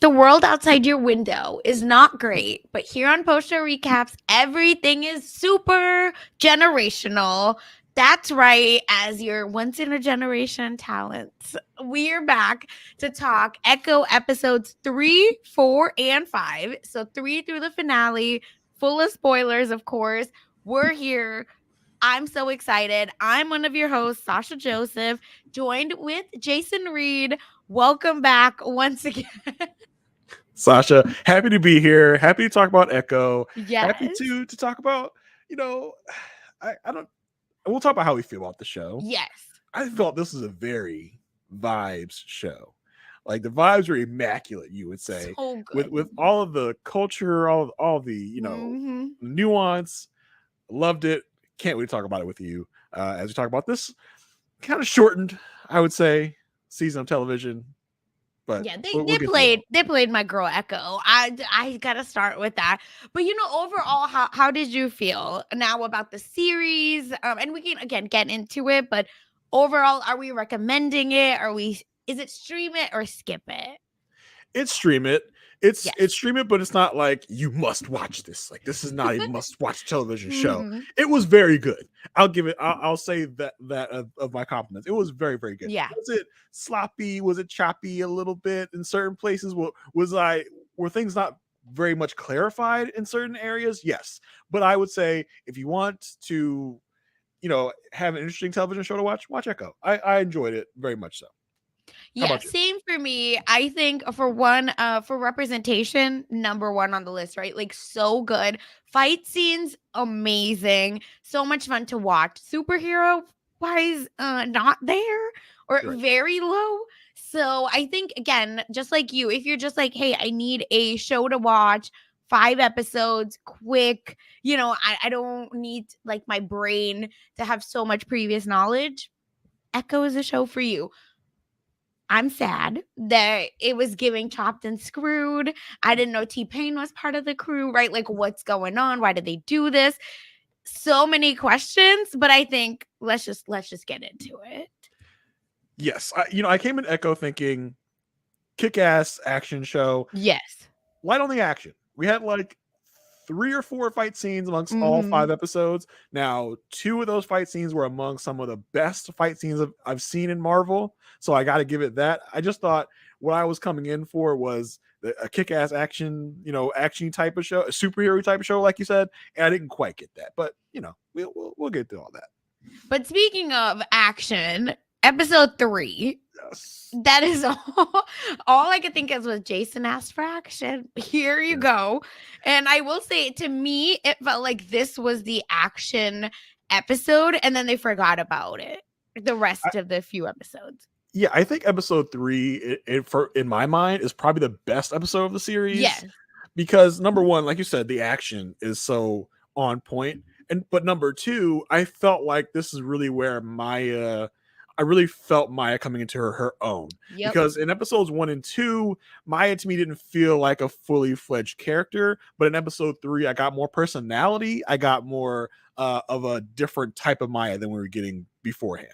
The world outside your window is not great, but here on Post Show Recaps, everything is super generational. That's right, as your once in a generation talents. We are back to talk Echo episodes 3, 4, and 5. So 3 through the finale, full of spoilers, of course. We're here. I'm so excited. I'm one of your hosts, Sasha Joseph, joined with Jason Reed. Welcome back once again. Sasha, happy to be here. Happy to talk about Echo. Happy Yes. to talk about, you know, I don't. We'll talk about how we feel about the show. Yes. I felt this was a very vibes show. Like the vibes were immaculate, you would say, So with good. all of the culture, all the Hmm. nuance. Loved it. Can't wait to talk about it with you as we talk about this kind of shortened, I would say, season of television. But Yeah, they, we'll they get through it played all. they played my girl Echo. I gotta start with that. But overall, how did you feel now about the series? And we can again get into it, but overall, are we recommending it? Is it stream it or skip it? It's stream it. It's Yes. stream it, but it's not like you must watch this. Like this is not a must watch television show. Hmm. It was very good. I'll give it. I'll say that of my compliments. It was very very good. Yeah. Was it sloppy? Was it choppy a little bit in certain places? Were things not very much clarified in certain areas? Yes, but I would say if you want to, have an interesting television show to watch Echo. I enjoyed it very much so. How Yeah, about you? same for me. I think for representation, number one on the list, right? Like so good. Fight scenes, amazing. So much fun to watch. Superhero wise, not there or You're right. very low. So I think again, just like you, if you're just like, hey, I need a show to watch, 5 episodes, quick, I don't need like my brain to have so much previous knowledge. Echo is a show for you. I'm sad that it was giving chopped and screwed. I didn't know T-Pain was part of the crew, right? Like, what's going on? Why did they do this? So many questions, but I think let's just get into it. Yes, I came in Echo thinking kick-ass action show, Yes. light on the action. We had like 3 or 4 fight scenes amongst all Mm-hmm. 5 episodes. Now, 2 of those fight scenes were among some of the best fight scenes I've seen in Marvel, so I got to give it that. I just thought what I was coming in for was a kick-ass action, action type of show, a superhero type of show, like you said, and I didn't quite get that. But we'll get through all that. But speaking of action, episode 3. Yes. That is all I could think of was Jason asked for action. Here you Yeah. go. And I will say, to me, it felt like this was the action episode, and then they forgot about it the I, rest of the few episodes. yeah, I think episode 3, in my mind, is probably the best episode of the series Yes. because number one, like you said, the action is so on point, and but number two, I felt like this is really where I really felt Maya coming into her own Yep. because in episodes 1 and 2, Maya to me didn't feel like a fully fledged character, but in episode 3, I got more personality. I got more of a different type of Maya than we were getting beforehand.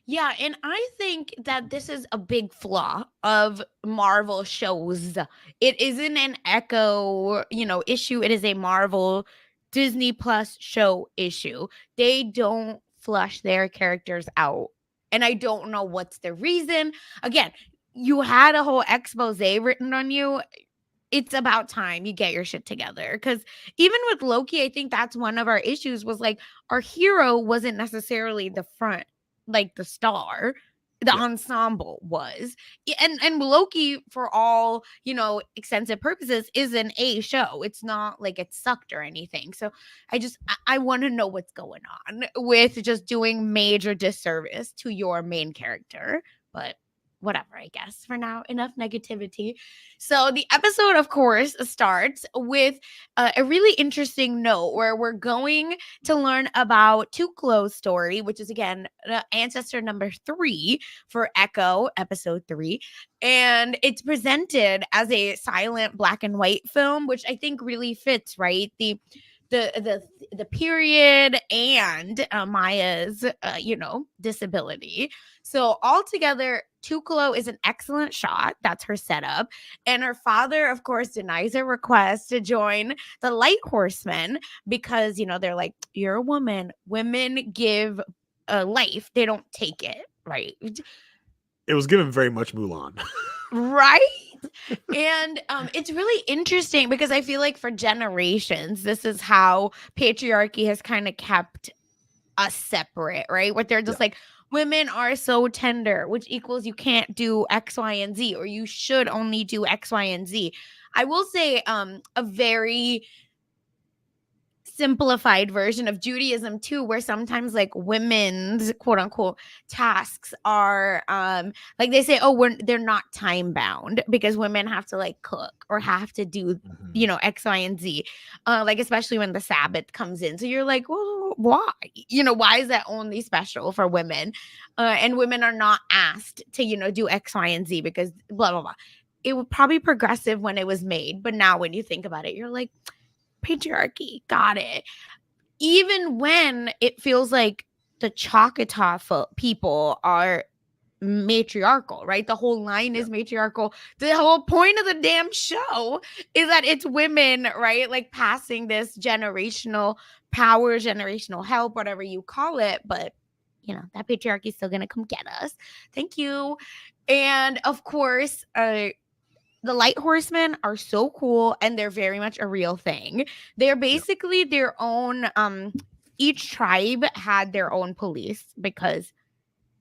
Yeah, and I think that this is a big flaw of Marvel shows. It isn't an Echo, issue. It is a Marvel Disney Plus show issue. They don't flush their characters out. And I don't know what's the reason. Again, you had a whole expose written on you. It's about time you get your shit together. Cause even with Loki, I think that's one of our issues was like our hero wasn't necessarily the front, like the star. The Yeah. ensemble was. And Loki, for all extensive purposes, is an A show. It's not like it sucked or anything. So I want to know what's going on with just doing major disservice to your main character. But whatever, I guess for now, enough negativity. So the episode, of course, starts with a really interesting note where we're going to learn about Tuclo's story, which is again ancestor number 3 for Echo, episode 3. And it's presented as a silent black and white film, which I think really fits, right? the period and Maya's disability. So altogether, Tuklo is an excellent shot. That's her setup. And her father, of course, denies her request to join the Light Horsemen because, they're like, you're a woman. Women give life, they don't take it, right? It was given very much Mulan. Right? And it's really interesting because I feel like for generations, this is how patriarchy has kind of kept us separate, right? Where they're Yeah. just like, women are so tender, which equals you can't do X, Y, and Z, or you should only do X, Y, and Z. I will say a very simplified version of Judaism too, where sometimes like women's quote unquote tasks are like they say, oh, they're not time bound because women have to like cook or have to do Mhm. X, Y, and Z. Like especially when the Sabbath comes in. So you're like, well, why? Why is that only special for women? And women are not asked to, do X, Y, and Z because blah blah blah. It was probably progressive when it was made, but now when you think about it, you're like, patriarchy, got it. Even when it feels like the Choctaw people are matriarchal, right? The whole line Yeah. is matriarchal. The whole point of the damn show is that it's women, right? Like passing this generational power, generational help, whatever you call it. But, that patriarchy is still going to come get us. Thank you. And of course, the Light Horsemen are so cool and they're very much a real thing. They're Yeah. basically their own each tribe had their own police because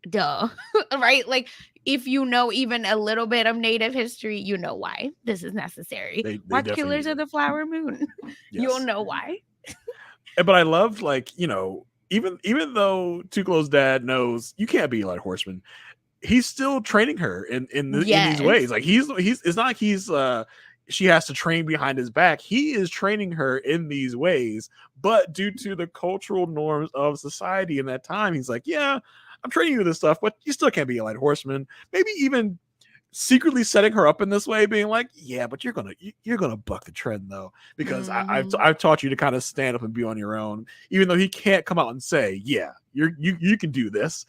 duh, right? Like if you know even a little bit of native history, you know why this is necessary. They Watch definitely Killers of needed the it. Flower Moon. You'll Yes. know why. But I loved, like, even though Tuklo's dad knows you can't be like Horseman, he's still training her in these ways. Yes. Like he's it's not like he's she has to train behind his back. He is training her in these ways, but due to the cultural norms of society in that time, he's like, yeah, I'm training you this stuff, but you still can't be a light horseman. Maybe even secretly setting her up in this way, being like, yeah, but you're gonna buck the trend though, because Mhm. I've taught you to kind of stand up and be on your own, even though he can't come out and say, yeah, you can do this.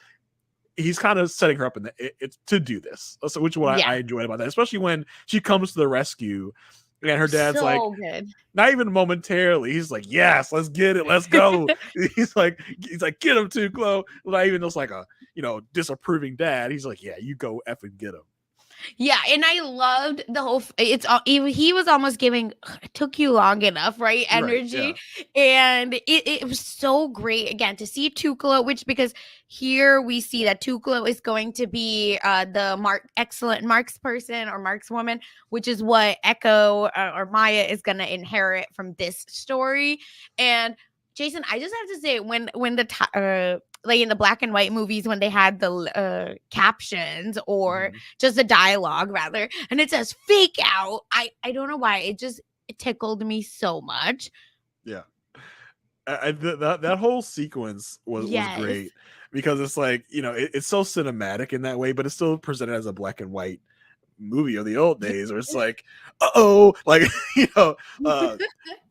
He's kind of setting her up in it's to do this, so which is what I Yeah. enjoyed about that, especially when she comes to the rescue and her dad's like, So good. not even momentarily, he's like, yes, let's get it, let's go. He's like, get him too, Chloe. Not even just like a disapproving dad. He's like, yeah, you go effing get him. Yeah, and I loved the whole. It's all he was almost giving. It took you long enough, right? Right, yeah. Energy, and it was so great again to see Tuklo, which because here we see that Tuklo is going to be the excellent Marks person or Marks woman, which is what Echo or Maya is going to inherit from this story. And Jason, I just have to say when like in the black and white movies when they had the captions or Mhm. just the dialogue rather, and it says fake out. I don't know why it tickled me so much. Yeah. That whole sequence was Yes. great, because it's like, it's so cinematic in that way, but it's still presented as a black and white movie of the old days, where it's like, uh-oh, like, you know uh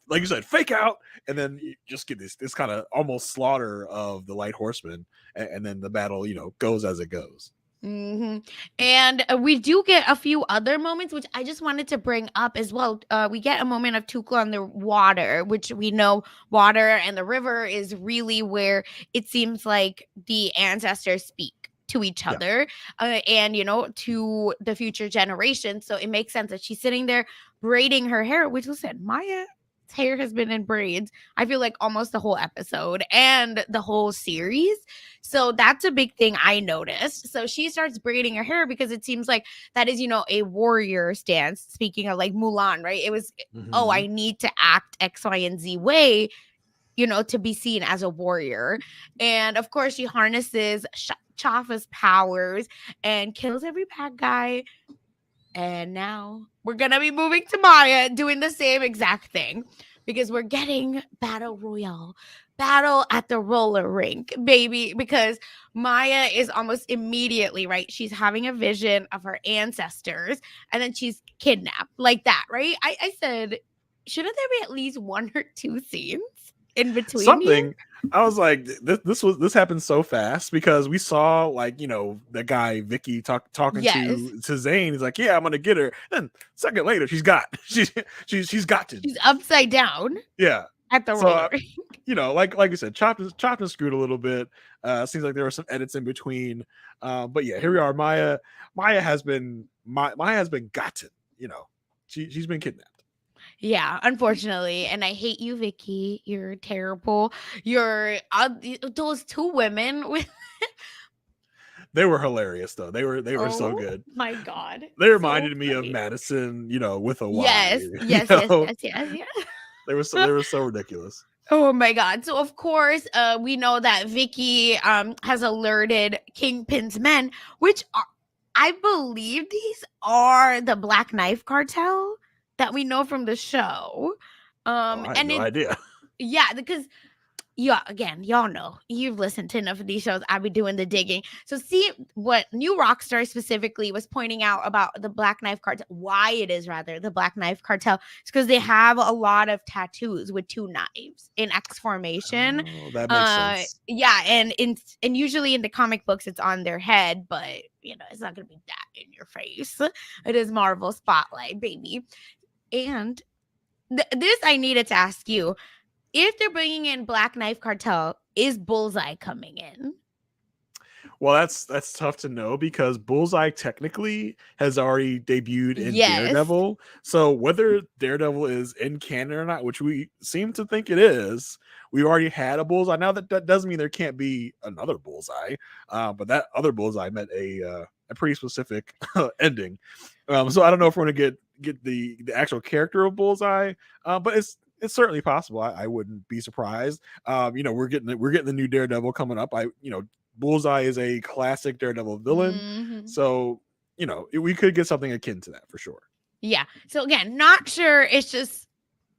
like you said, fake out, and then you just get this kind of almost slaughter of the light horseman, and then the battle, goes as it goes. hmm And we do get a few other moments, which I just wanted to bring up as well. We get a moment of Tukla on the water, which we know water and the river is really where it seems like the ancestors speak to each Yeah. other and, to the future generations. So it makes sense that she's sitting there braiding her hair, which was said, Maya's hair has been in braids, I feel like almost the whole episode and the whole series. So that's a big thing I noticed. So she starts braiding her hair because it seems like that is, a warrior stance. Speaking of like Mulan, right? It was, oh, Hmm. I need to act X, Y, and Z way, to be seen as a warrior. And of course, she harnesses Chafa's powers and kills every bad guy. And now we're going to be moving to Maya doing the same exact thing because we're getting Battle Royale, battle at the roller rink, baby. Because Maya is almost immediately, right? She's having a vision of her ancestors and then she's kidnapped like that, right? I said, shouldn't there be at least one or two scenes in between here? Something. I was like, this happened so fast because we saw like the guy Vicky talking Yes. to Zane. He's like, yeah, I'm gonna get her. Then second later, she's got she's got to She's upside down yeah. at the So roller rink. like you said, chopped and screwed a little bit. Seems like there were some edits in between. But yeah, here we are. Maya has been Maya has been gotten. She's been kidnapped. Yeah, unfortunately. And I hate you, Vicky. You're terrible. You're those two women with They were hilarious though. They were so oh good. my god. They So reminded me of funny. Madison, with a Y. Yes, yes, yes, yes, yes, yes. They were so ridiculous. Oh my god. So of course, we know that Vicky has alerted Kingpin's men, which are, I believe these are the Black Knife Cartel that we know from the show. Oh, I had And no it idea. yeah, because yeah, again, y'all know you've listened to enough of these shows. I be doing the digging. So, see what New Rockstar specifically was pointing out about the Black Knife Cartel, why it is rather the Black Knife Cartel. It's because they have a lot of tattoos with two knives in X formation. Oh, that makes sense. Yeah, and usually in the comic books it's on their head, but it's not gonna be that in your face. It is Marvel Spotlight, baby. And this I needed to ask you if they're bringing in Black Knife Cartel, is Bullseye coming in? Well, that's tough to know because Bullseye technically has already debuted in Yes. Daredevil. So whether Daredevil is in canon or not, which we seem to think it is, we already had a Bullseye. Now that doesn't mean there can't be another Bullseye, but that other Bullseye meant a pretty specific ending. So I don't know if we're gonna get the actual character of Bullseye, but it's certainly possible. I wouldn't be surprised. We're getting the new Daredevil coming up. Bullseye is a classic Daredevil villain, Mhm. so we could get something akin to that for sure. Yeah. So again, not sure. It's just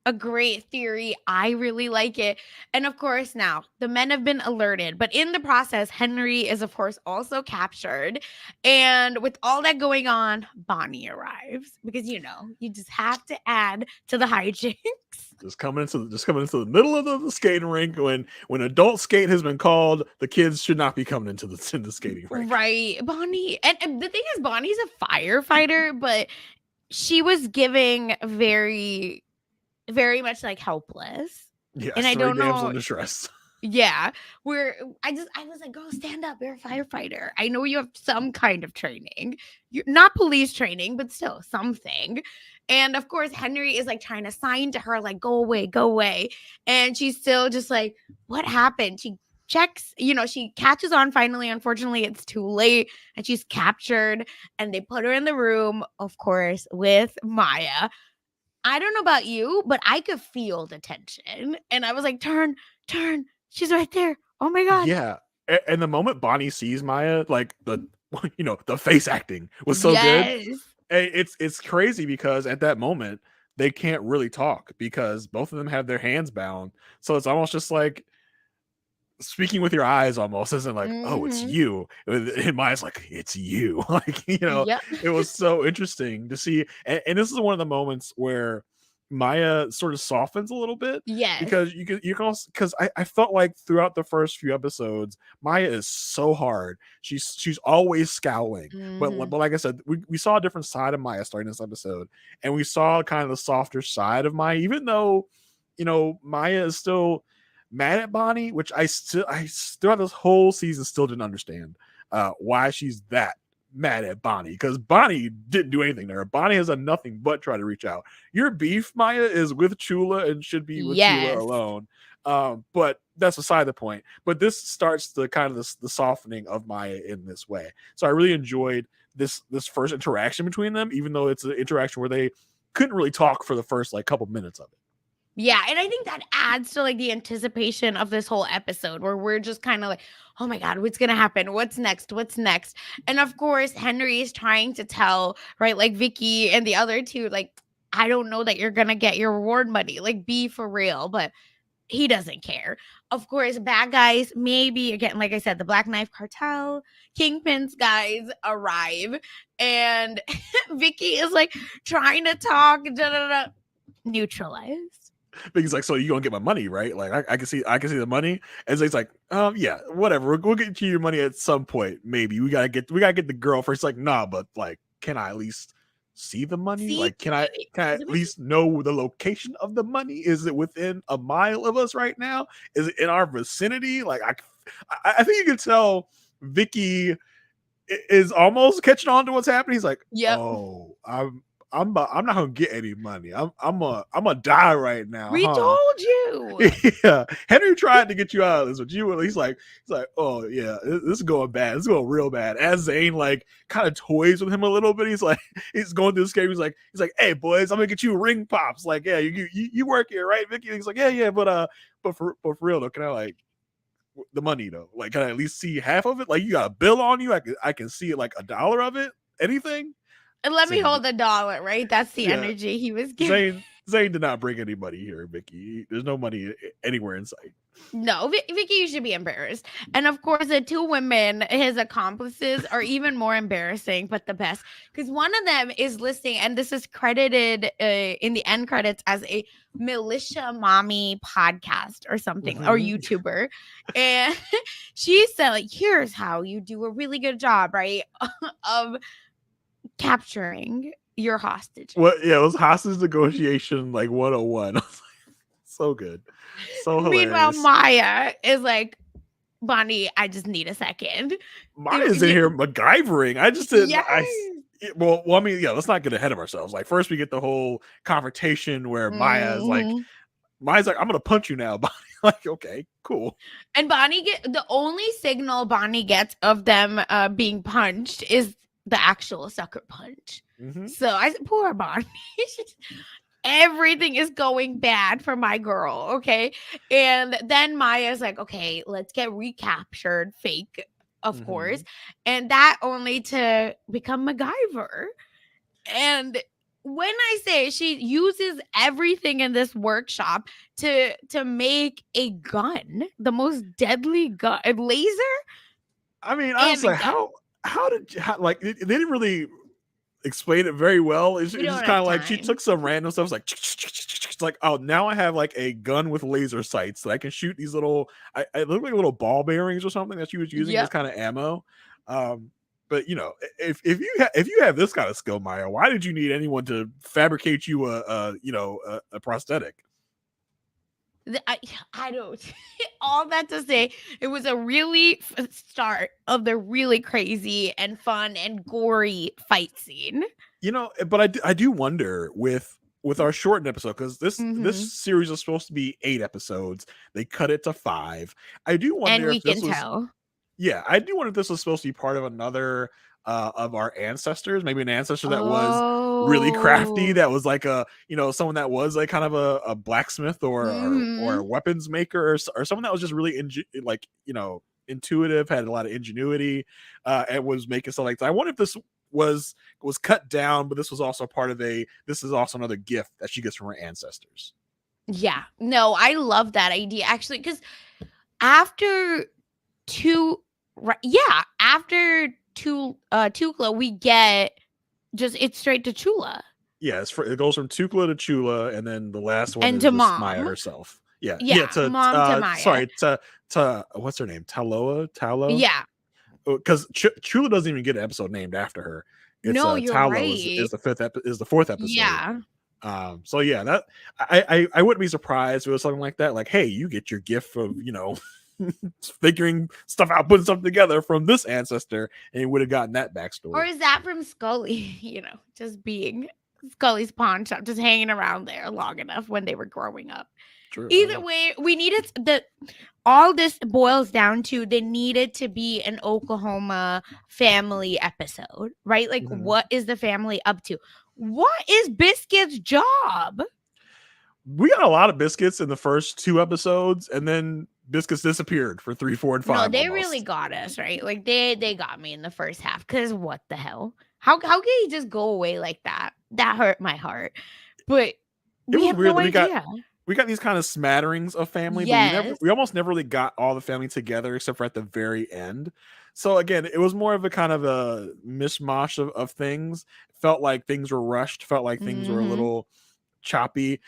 a great theory. I really like it. And of course, now the men have been alerted, but in the process, Henry is, of course, also captured. And with all that going on, Bonnie arrives because, you just have to add to the hijinks. Just coming into the middle of the skating rink when adult skate has been called, the kids should not be coming into the skating rink. Right. Bonnie. And the thing is, Bonnie's a firefighter, but she was giving very, very much like helpless. And Yes, I very don't damsel know. in distress. Yeah, where I was like, "Girl, stand up. You're a firefighter. I know you have some kind of training. You're not police training, but still something." And of course, Henry is like trying to sign to her, like, "Go away, go away." And she's still just like, "What happened?" She checks, she catches on finally. Unfortunately, it's too late and she's captured. And they put her in the room, of course, with Maya. I don't know about you, but I could feel the tension. And I was like, turn, turn. She's right there. Oh my God. Yeah, and the moment Bonnie sees Maya, like the face acting was so good. Yes. It's crazy because at that moment they can't really talk because both of them have their hands bound. So it's almost just like speaking with your eyes almost isn't like, oh, it's Mhm. you. In Maya's like, it's you. Like, Yep. it was so interesting to see. And this is one of the moments where Maya sort of softens a little bit Yes. because you can also because I felt like throughout the first few episodes, Maya is so hard. She's always scowling. But Mhm. like I said, we saw a different side of Maya starting this episode, and we saw kind of the softer side of Maya, even though Maya is still mad at Bonnie, which I throughout this whole season still didn't understand why she's that mad at Bonnie, because Bonnie didn't do anything to her. Bonnie has done nothing but try to reach out. Your beef, Maya, is with Chula and should be with Chula Yes. alone. But that's beside the point. But this starts the kind of the softening of Maya in this way. So I really enjoyed this first interaction between them, even though it's an interaction where they couldn't really talk for the first like couple minutes of it. Yeah, and I think that adds to like the anticipation of this whole episode where we're just kind of like, oh my God, what's gonna happen? What's next? What's next? And of course, Henry is trying to tell, right, like Vicky and the other two, like, I don't know that you're gonna get your reward money. Like, be for real. But he doesn't care. Of course, bad guys, maybe again, like I said, the Black Knife Cartel, Kingpin's guys arrive, and Vicky is like trying to talk. Da, da, da. Neutralized. Vicky's like, so you gonna get my money, right? Like I can see the money. And Zane's like, yeah, whatever. We'll get you your money at some point. Maybe we gotta get the girl first. Like, nah, but like, can I at least see the money? See Like, the money. can I See at the money. least know the location of the money? Is it within a mile of us right now? Is it in our vicinity? Like, I think you can tell Vicky is almost catching on to what's happening. He's like, Yep. oh, I'm not gonna get any money. I'm gonna die right now, We huh? told you. Yeah, Henry tried to get you out of this, but he's like, oh yeah, this is going bad. This is going real bad. As Zane like kind of toys with him a little bit, he's like, he's going through the game. He's like, hey boys, I'm gonna get you ring pops. Like, yeah, you work here, right, Vicky? He's like, yeah, but for real though, can I like the money though? Like, can I at least see half of it? Like, you got a bill on you? I can see it like $1 of it. Anything? And let me Zane, hold the dollar, right? That's the yeah, energy he was giving. Zane did not bring any money here, Vicky. There's no money anywhere in sight. No, Vicky, you should be embarrassed. And of course, the two women, his accomplices, are even more embarrassing, but the best. Because one of them is listing, and this is credited in the end credits as a militia mommy podcast or something, or Mm-hmm. YouTuber. And she said, like, here's how you do a really good job, right? Of capturing your hostages. What? Yeah, it was hostage negotiation like 101. So good, so Meanwhile, hilarious. Maya is like, Bonnie, I just need a second. Maya's in here MacGyvering. I just didn't. Yes. I mean, yeah. Let's not get ahead of ourselves. Like, first we get the whole confrontation where Mhm. Maya's like, I'm gonna punch you now, Bonnie. Like, okay, cool. And the only signal Bonnie gets of them being punched is the actual sucker punch. Mm-hmm. So I said, poor Bonnie. Everything is going bad for my girl. Okay. And then Maya's like, okay, let's get recaptured. Fake, of Mm-hmm. course. And that only to become MacGyver. And when I say she uses everything in this workshop to make a gun, the most deadly gun, a laser I mean, and a honestly, gun. like they didn't really explain it very well. We It's don't just kind have of like she time. took some random stuff. It's like it's like, oh, now I have like a gun with laser sights that I can shoot these little. I look like little ball bearings or something that she was using as Yep. kind of ammo. Um, but you know, if you have this kind of skill, Maya, why did you need anyone to fabricate you a prosthetic? I, I don't. All that to say, it was a really start of the really crazy and fun and gory fight scene. You know, but I do wonder with our shortened episode, because this Hmm. series is supposed to be 8 episodes. They cut it to 5. I do And wonder we if can this was tell. yeah, I do wonder if this was supposed to be part of another of our ancestors, maybe an ancestor that was really crafty, Oh. that was like someone that was like kind of a blacksmith or a Hmm. weapons maker, or someone that was just really intuitive, had a lot of ingenuity, and was making stuff like that. I wonder if this was cut down, but this was also part of this is also another gift that she gets from her ancestors. Yeah. No, I love that idea actually, because after two, yeah, after Tukla, we get just it's straight to Chula Yeah, it goes from Tukla to Chula, and then the last one and is to just Maya mom. herself. Yeah, yeah. Yeah, mom to Maya. To what's her name? Talo. Yeah. Because Chula doesn't even get an episode named after her. It's No, you're Talo right. is the fourth episode. Yeah. So yeah, that I wouldn't be surprised if it was something like that. Like, hey, you get your gift of figuring stuff out, putting something together from this ancestor, and you would have gotten that Or backstory. is that from Scully, just being Scully's pawn shop, just hanging around there long enough when they were growing up. True. I don't Either know. way, we needed all this boils down to they needed to be an Oklahoma family episode, right? Like, Mhm. what is the family up to? What is Biscuit's job? We got a lot of Biscuits in the first 2 episodes, and then Biscuits disappeared for 3, 4, and No, 5 they really almost. got us, right? Like they got me in the first half because what the hell? How can he just go away like that? That hurt my heart. But It we was have weird no that idea. we got these kind of smatterings of family, but Yes. we almost never really got all the family together except for at the very end. So again, it was more of a kind of a mishmash of things. Felt like things were rushed. Felt like things were a Mhm. little choppy.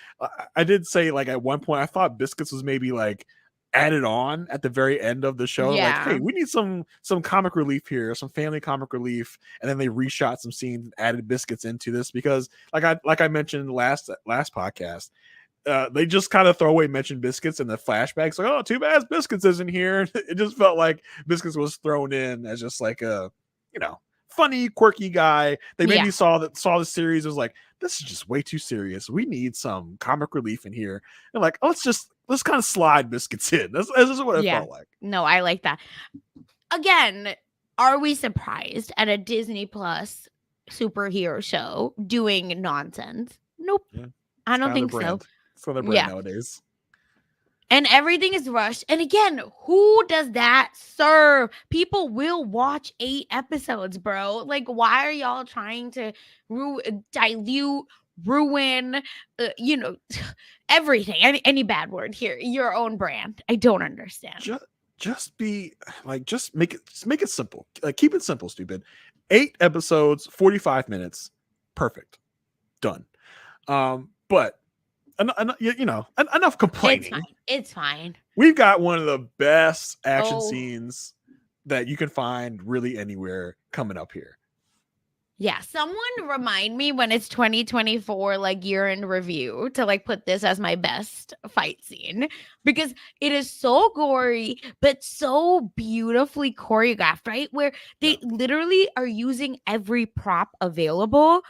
I did say like at one point I thought Biscuits was maybe like added on at the very end of the show. Like, hey, Yeah. we need some comic relief here, some family comic relief, and then they reshot some scenes and added Biscuits into this because like I mentioned last podcast, they just kind of throw away mention Biscuits in the flashbacks. Like, oh, too bad Biscuits isn't here. It just felt like Biscuits was thrown in as just like a, you know, funny, quirky guy. They Yeah. maybe saw the series, was like, this is just way too serious. We need some comic relief in here. And like, oh, let's kind of slide Biscuits in. This is what it Yeah. felt like. No, I like that. Again, are we surprised at a Disney Plus superhero show doing nonsense? Nope. Yeah, I it's don't kind of the think so. brand. It's kind of the brand Yeah. nowadays. And everything is rushed. And again, who does that serve? People will watch 8 episodes, bro. Like, why are y'all trying to dilute, ruin, you know, everything? Any bad word here? Your own brand. I don't understand. Just be like, just make it simple. Like, keep it simple, stupid. 8 episodes, 45 minutes, perfect, done. But enough complaining. It's fine. It's fine. We've got one of the best action Oh, scenes that you can find really anywhere coming up here. yeah. Someone remind me when it's 2024, like year in review, to like put this as my best fight scene because it is so gory, but so beautifully choreographed, right? Where Yeah. they literally are using every prop available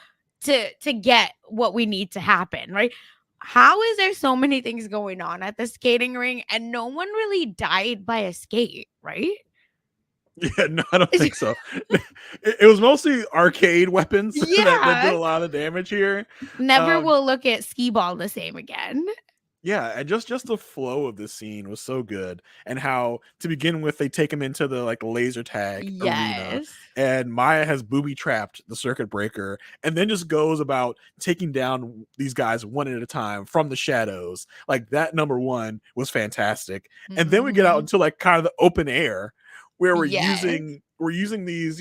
to get what we need to happen, right? How is there so many things going on at the skating ring and no one really died by a skate, right? Yeah, no, I don't think so. It was mostly arcade weapons that did Yeah. a lot of damage here. Never Um, will look at skee ball the same again. yeah, and just the flow of this scene was so good, and how to begin with they take him into the like laser tag arena, Yes. and Maya has booby trapped the circuit breaker, and then just goes about taking down these guys one at a time from the shadows. Like, that number one was fantastic, and then we get out Mhm. into like kind of the open air where Yes. we're using these,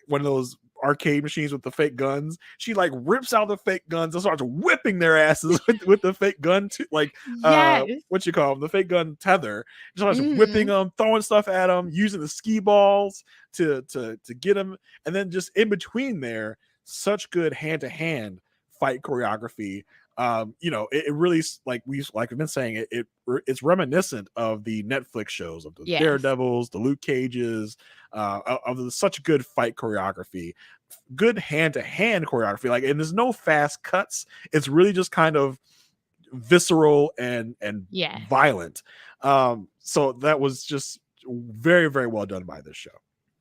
one of those arcade machines with the fake guns. She like rips out the fake guns and starts whipping their asses with the fake gun like Yes. what you call them, the fake gun tether. She starts whipping Mhm. them, throwing stuff at them, using the ski balls to get them, and then just in between there, such good hand to hand fight choreography. It really, like we've been saying, it's reminiscent of the Netflix shows of the Yes. Daredevils, the Luke Cages, such good fight choreography, good hand to hand choreography. Like, and there's no fast cuts. It's really just kind of visceral and Yes. violent. So that was just very, very well done by this show.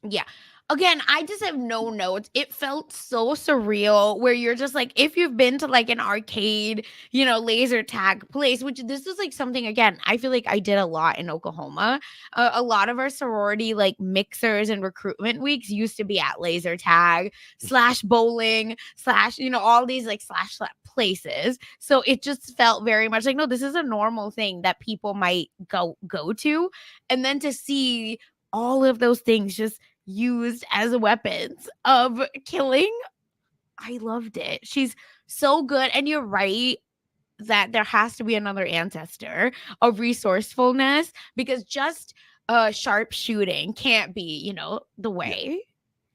Yeah. Again, I just have no notes. It felt so surreal where you're just like, if you've been to like an arcade, laser tag place, which this is like something, again, I feel like I did a lot in Oklahoma. A lot of our sorority like mixers and recruitment weeks used to be at laser tag slash bowling slash, all these like slash places. So it just felt very much like, no, this is a normal thing that people might go to. And then to see all of those things just used as weapons of killing. I loved it. She's so good. And you're right that there has to be another ancestor of resourcefulness because just sharp shooting can't be, the Yeah. way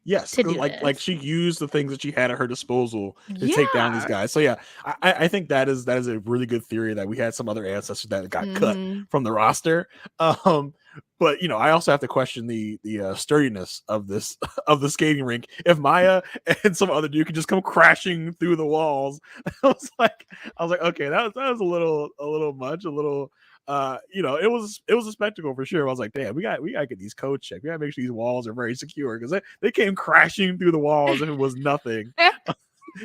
Yes, to do like this. she used the things that she had at her disposal to take down these Yeah. guys. So yeah, I think that is a really good theory that we had some other ancestors that got cut Hmm. from the roster. Um, but I also have to question the sturdiness of this of the skating rink. If Maya and some other dude could just come crashing through the walls, I was like, okay, that was a little much, a little. It was a spectacle for sure. I was like, damn, we gotta get these codes checked. We gotta make sure these walls are very secure because they came crashing through the walls as if it was nothing.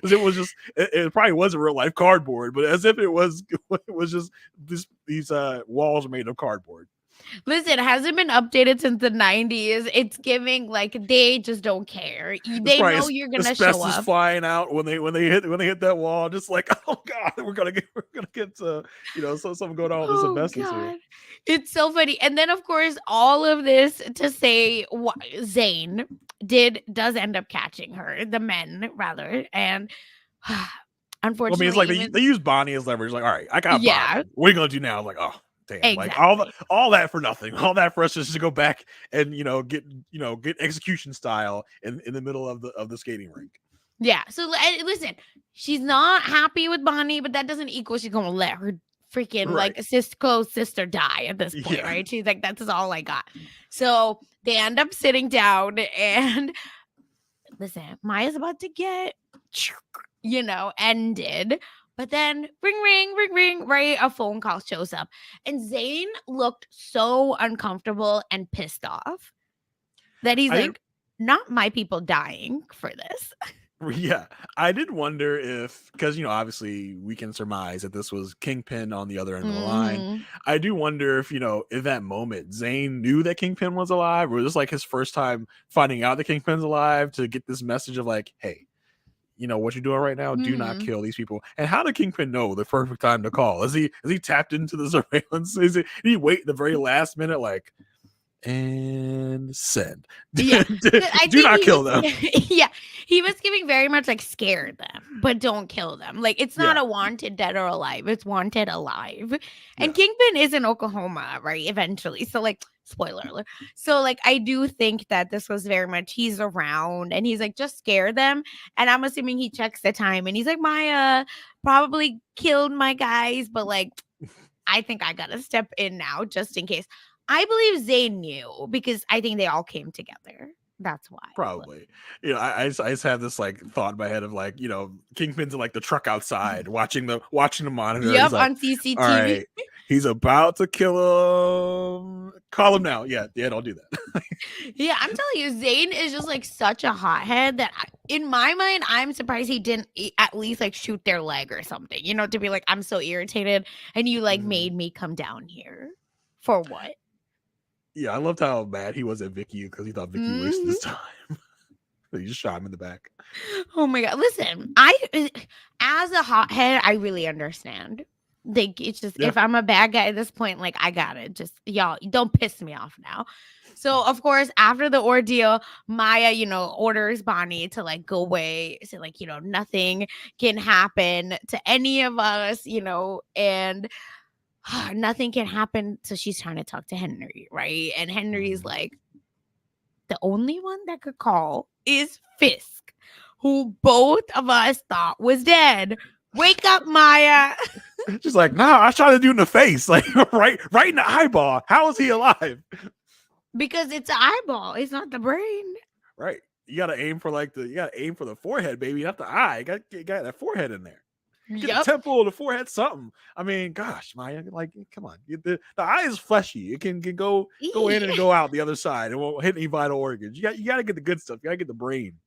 As it was just, it probably wasn't real life cardboard, but as if it was just these walls are made of cardboard. Listen, it hasn't been updated since the 90s. It's giving like they just don't care. It's They probably know you're gonna show asbestos up. flying out when they hit that wall. Just like, oh god, we're gonna get something going on with this Oh asbestos here. god. It's so funny. And then of course all of this to say Zane does end up catching her, the men rather. And Well, I mean, it's Unfortunately, like even they use Bonnie as leverage. Like, all right, I got yeah, Bonnie. What are you gonna do now? Like, oh damn, like exactly. all that for nothing. All that for us just to go back and get execution style in the middle of the skating rink. Yeah. So listen, she's not happy with Bonnie, but that doesn't equal she's gonna let her freaking Right. like close sister die at this point, Yeah. right? She's like, that's all I got. So they end up sitting down and listen, Maya's about to get ended. But then ring, ring, right? A phone call shows up. And Zayn looked so uncomfortable and pissed off that he's I didn't like, not my people dying for this. Yeah, I did wonder if, because obviously we can surmise that this was Kingpin on the other end of the line. Hmm. I do wonder if in that moment Zayn knew that Kingpin was alive, or was this like his first time finding out that Kingpin's alive to get this message of like, hey, what you're doing right now, do not Hmm. kill these people. And how did Kingpin know the perfect time to call? Is he tapped into the surveillance? Did he wait the very last minute, like, and send? Yeah. I Do think not he was, kill them. yeah, he was giving very much like scare them, but don't kill them. Like it's not Yeah, a wanted dead or alive, it's wanted alive. And yeah, Kingpin is in Oklahoma, right? Eventually. So, like, spoiler alert. So, like, I do think that this was very much he's around and he's like, just scare them. And I'm assuming he checks the time and he's like, Maya probably killed my guys, but like, I think I gotta step in now just in case. I believe Zayn knew because I think they all came together. That's why. But probably. I just have this like thought in my head of like, Kingpin's in like the truck outside watching the monitor. He's yep, like, on all CCTV. right, he's about to kill him. Call him now. Yeah, yeah, don't do that. Yeah, I'm telling you, Zayn is just like such a hothead that in my mind, I'm surprised he didn't at least like shoot their leg or something, to be like, I'm so irritated. And you like Mhm. made me come down here for what? Yeah, I loved how mad he was at Vicky because he thought Vicky wasted Mhm. his time. He just shot him in the back. Oh my god. Listen, as a hothead, I really understand. Like it's just Yeah. if I'm a bad guy at this point, like I got it. Just y'all don't piss me off now. So of course, after the ordeal, Maya, orders Bonnie to like go away. So like, nothing can happen to any of us, and nothing can happen. So she's trying to talk to Henry, right? And Henry's Mhm. like, the only one that could call is Fisk, who both of us thought was dead. Wake up, Maya. She's like, nah, I shot a dude in the face, like right in the eyeball. How is he alive? Because it's the eyeball, it's not the brain. Right. You gotta aim for the forehead, baby, not the eye. You got that forehead in there. Get the Yep. temple, the forehead, something. I mean, gosh, Maya, like, come on. The eye is fleshy. It can go in and go out the other side. It won't hit any vital organs. You gotta get the good stuff. You gotta get the brain.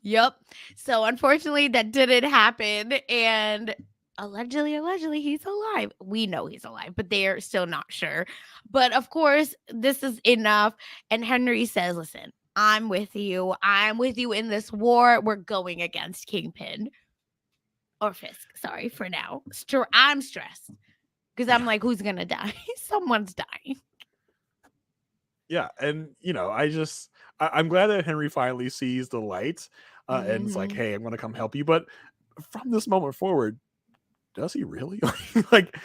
Yep. So unfortunately, that didn't happen. And allegedly, he's alive. We know he's alive, but they're still not sure. But of course, this is enough. And Henry says, listen, I'm with you. I'm with you in this war. We're going against Kingpin. Or Fisk, sorry, for now. I'm stressed because I'm Yeah. like, who's gonna die? Someone's dying. Yeah. And I'm glad that Henry finally sees the light, and it's like, Hmm. hey, I'm gonna come help you. But from this moment forward, does he really? Like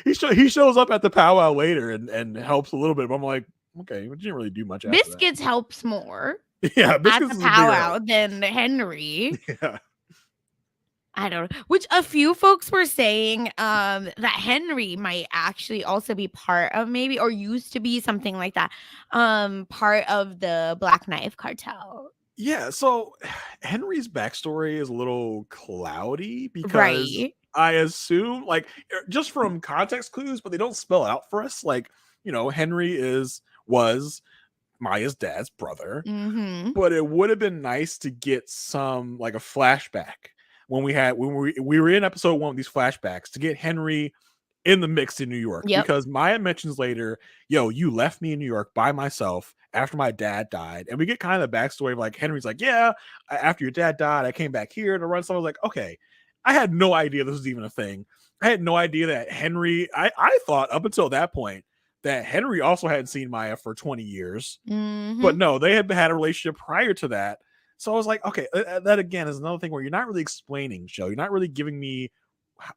he shows up at the powwow later and helps a little bit, but I'm like, okay, but you didn't really do much after that. Biscuits helps more Yeah, at Biscuits the is a bigger powwow help. than Henry. Yeah. I don't know. Which a few folks were saying that Henry might actually also be part of maybe or used to be something like that. Part of the Black Knife cartel. Yeah, so Henry's backstory is a little cloudy because Right. I assume, like, just from context clues, but they don't spell it out for us. Like, Henry was Maya's dad's brother, Mm-hmm. but it would have been nice to get some like a flashback when we were in episode 1 with these flashbacks to get Henry in the mix in New York, Yep. because Maya mentions later, yo, you left me in New York by myself after my dad died. And we get kind of the backstory of like Henry's like, yeah, after your dad died, I came back here to run something. I was like, okay, I had no idea this was even a thing. I had no idea that I thought up until that point that Henry also hadn't seen Maya for 20 years. But Mm-hmm. no, they had a relationship prior to that. So I was like, okay, that again is another thing where you're not really explaining, Joe. You're not really giving me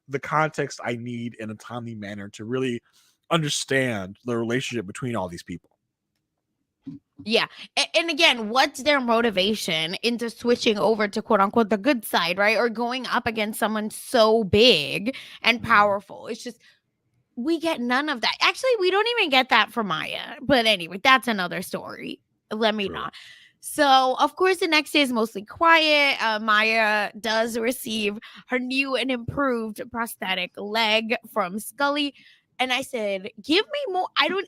the context I need in a timely manner to really understand the relationship between all these people. Yeah. And again, what's their motivation into switching over to quote unquote the good side, right? Or going up against someone so big and Mhm. powerful. It's just, we get none of that. Actually, we don't even get that from Maya. But anyway, that's another story. Let me True. not. So, of course, the next day is mostly quiet. Maya does receive her new and improved prosthetic leg from Scully. And I said, give me more. I don't,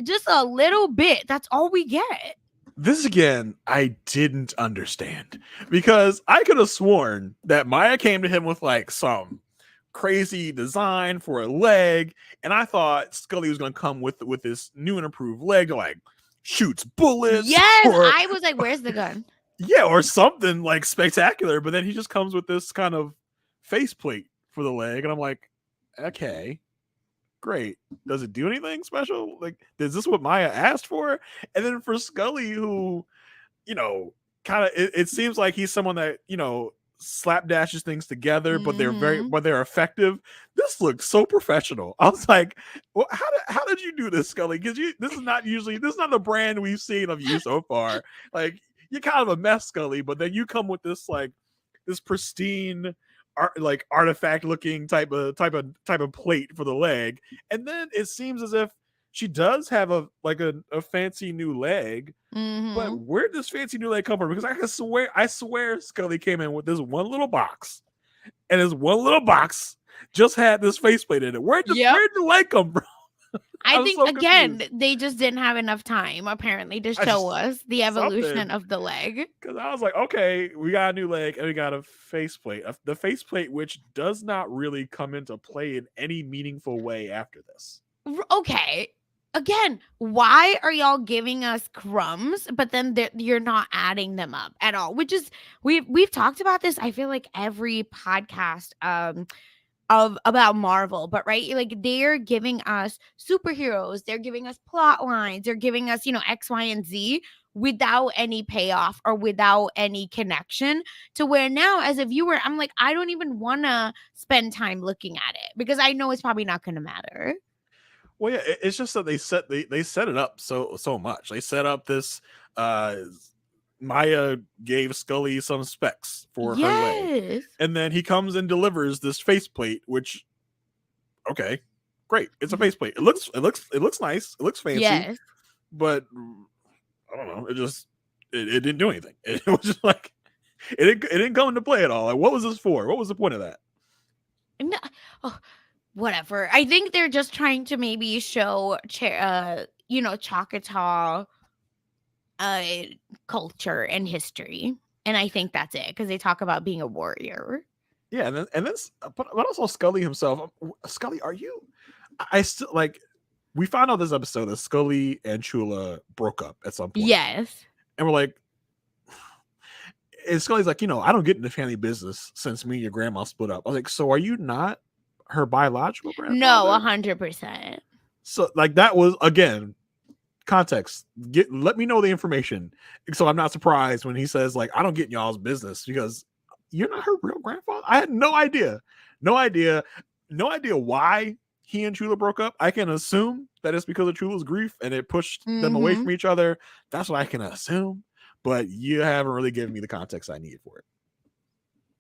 just a little bit. That's all we get. This again, I didn't understand because I could have sworn that Maya came to him with like some crazy design for a leg, and I thought Scully was going to come with this new and improved leg, like shoots bullets Yes, or I was like, "Where's the gun?" yeah, or something like spectacular. But then he just comes with this kind of faceplate for the leg, and I'm like, okay, great. Does it do anything special? Like, is this what Maya asked for? And then for Scully, who kind of it seems like he's someone that slapdashes things together, but Mhm. they're effective. This looks so professional. I was like, well, how did you do this, Scully? Because this is not the brand we've seen of you so far. Like, you're kind of a mess, Scully, but then you come with this pristine like artifact looking type of plate for the leg, and then it seems as if she does have a fancy new leg, but Mhm. where did this fancy new leg come from? Because I swear Scully came in with this one little box, and this one little box just had this faceplate in it. Yep. Where did the leg come from? I I'm think so again, confused. they just didn't have enough time apparently to I show just us the evolution something of the leg. because I was like, okay, we got a new leg and we got a faceplate. The faceplate, which does not really come into play in any meaningful way after this. Okay. Again, why are y'all giving us crumbs, but then you're not adding them up at all? Which is, we've talked about this. I feel like every podcast of about Marvel, but right, like they're giving us superheroes, they're giving us plot lines, they're giving us, X, Y, and Z without any payoff or without any connection, to where now as a viewer, I'm like, I don't even want to spend time looking at it because I know it's probably not going to matter. Well, yeah, it's just that they set it up so much. They set up this uh Maya gave Scully some specs for her leg, Yes. and then he comes and delivers this faceplate, which okay, great. It's a faceplate. It looks nice. It looks fancy, Yes. but I don't know. It didn't do anything. It was just like it didn't come into play at all. Like, what was this for? What was the point of that? No, oh, whatever. I think they're just trying to maybe show Choctaw uh culture and history. And I think that's it because they talk about being a warrior. Yeah, but also Scully himself. Scully, are you? I still like. We found out this episode that Scully and Chula broke up at some point, Yes. and we're like, and Scully's like, I don't get into family business since me and your grandma split up. I was like, so are you not her biological No, grandfather? 100%. So like that was again context. Let me know the information, so I'm not surprised when he says like I don't get in y'all's business because you're not her real grandfather. I had no idea, no idea, no idea why he and Chula broke up. I can assume that it's because of Chula's grief and it pushed them away Mhm. from each other. That's what I can assume, but you haven't really given me the context I need for it.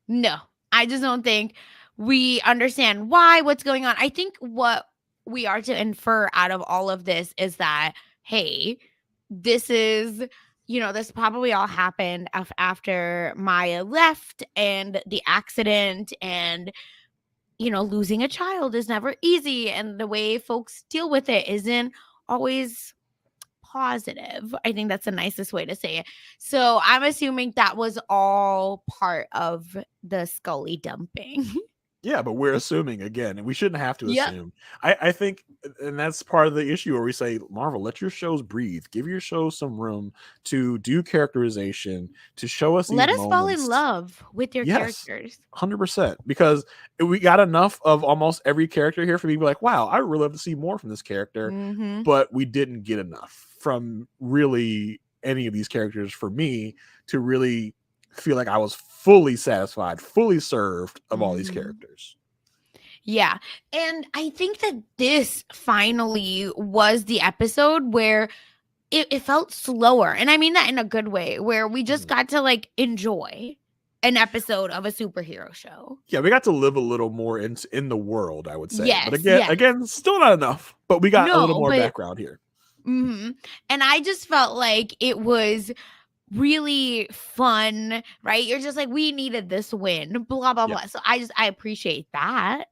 No. I just don't think we understand what's going on. I think what we are to infer out of all of this is that, hey, this is, this probably all happened after Maya left and the accident, and losing a child is never easy, and the way folks deal with it isn't always positive. I think that's the nicest way to say it. So I'm assuming that was all part of the Scully dumping. Yeah, but we're assuming again, and we shouldn't have to Yep. assume. I think, and that's part of the issue where we say, Marvel, let your shows breathe, give your shows some room to do characterization, to show us Let these us fall in moments. love with your Yes, characters. 100%, because we got enough of almost every character here for me to be like, wow, I would really love to see more from this character, Mhm. but we didn't get enough from really any of these characters for me to really feel like I was fully satisfied, fully served of all these Mhm. characters. Yeah. And I think that this finally was the episode where it felt slower. And I mean that in a good way, where we just Mhm. got to like enjoy an episode of a superhero show. Yeah, we got to live a little more in the world, I would say. But Yes, yes. again, still not enough. But we got a little No, more but background here. and I just felt like it was really fun, right? You're just like, we needed this win, blah blah Yeah, blah. So I appreciate that.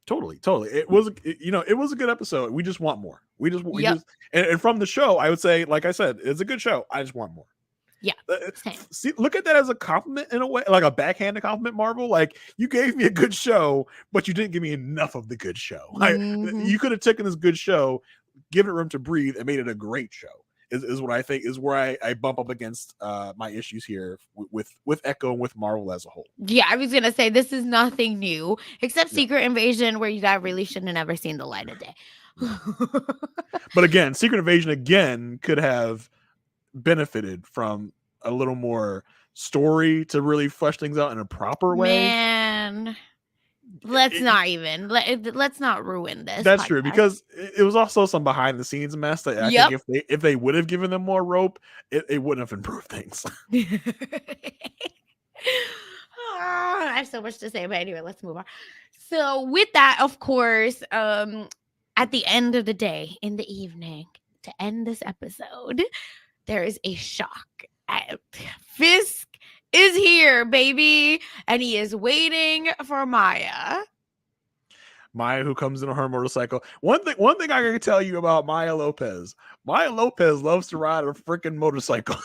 totally, totally. It was, it was a good episode. We just want more. We Yep. just, and from the show, I would say, like I said, it's a good show. I just want more. Yeah. Uh, Same. See, look at that as a compliment in a way, like a backhanded compliment, Marvel. Like, you gave me a good show, but you didn't give me enough of the good show. Mhm. You could have taken this good show, given it room to breathe, and made it a great show. Is what I think is where I bump up against my issues here with Echo and with Marvel as a whole. Yeah, I was gonna say this is nothing new except Yeah, Secret Invasion, where that really shouldn't have never seen the light of day. no. But again, Secret Invasion again could have benefited from a little more story to really flesh things out in a proper way. Man, It, let's not ruin this That's true, podcast. because it was also some behind the scenes mess that I think Yep. if they would have given them more rope, it wouldn't have improved things. I have so much to say, but anyway, let's move on. So with that, of course, at the end of the day, in the evening, to end this episode, there is a shock. Fisk is here, baby, and he is waiting for Maya. Maya, who comes in on her motorcycle. One thing I can tell you about Maya Lopez. Maya Lopez loves to ride a freaking motorcycle.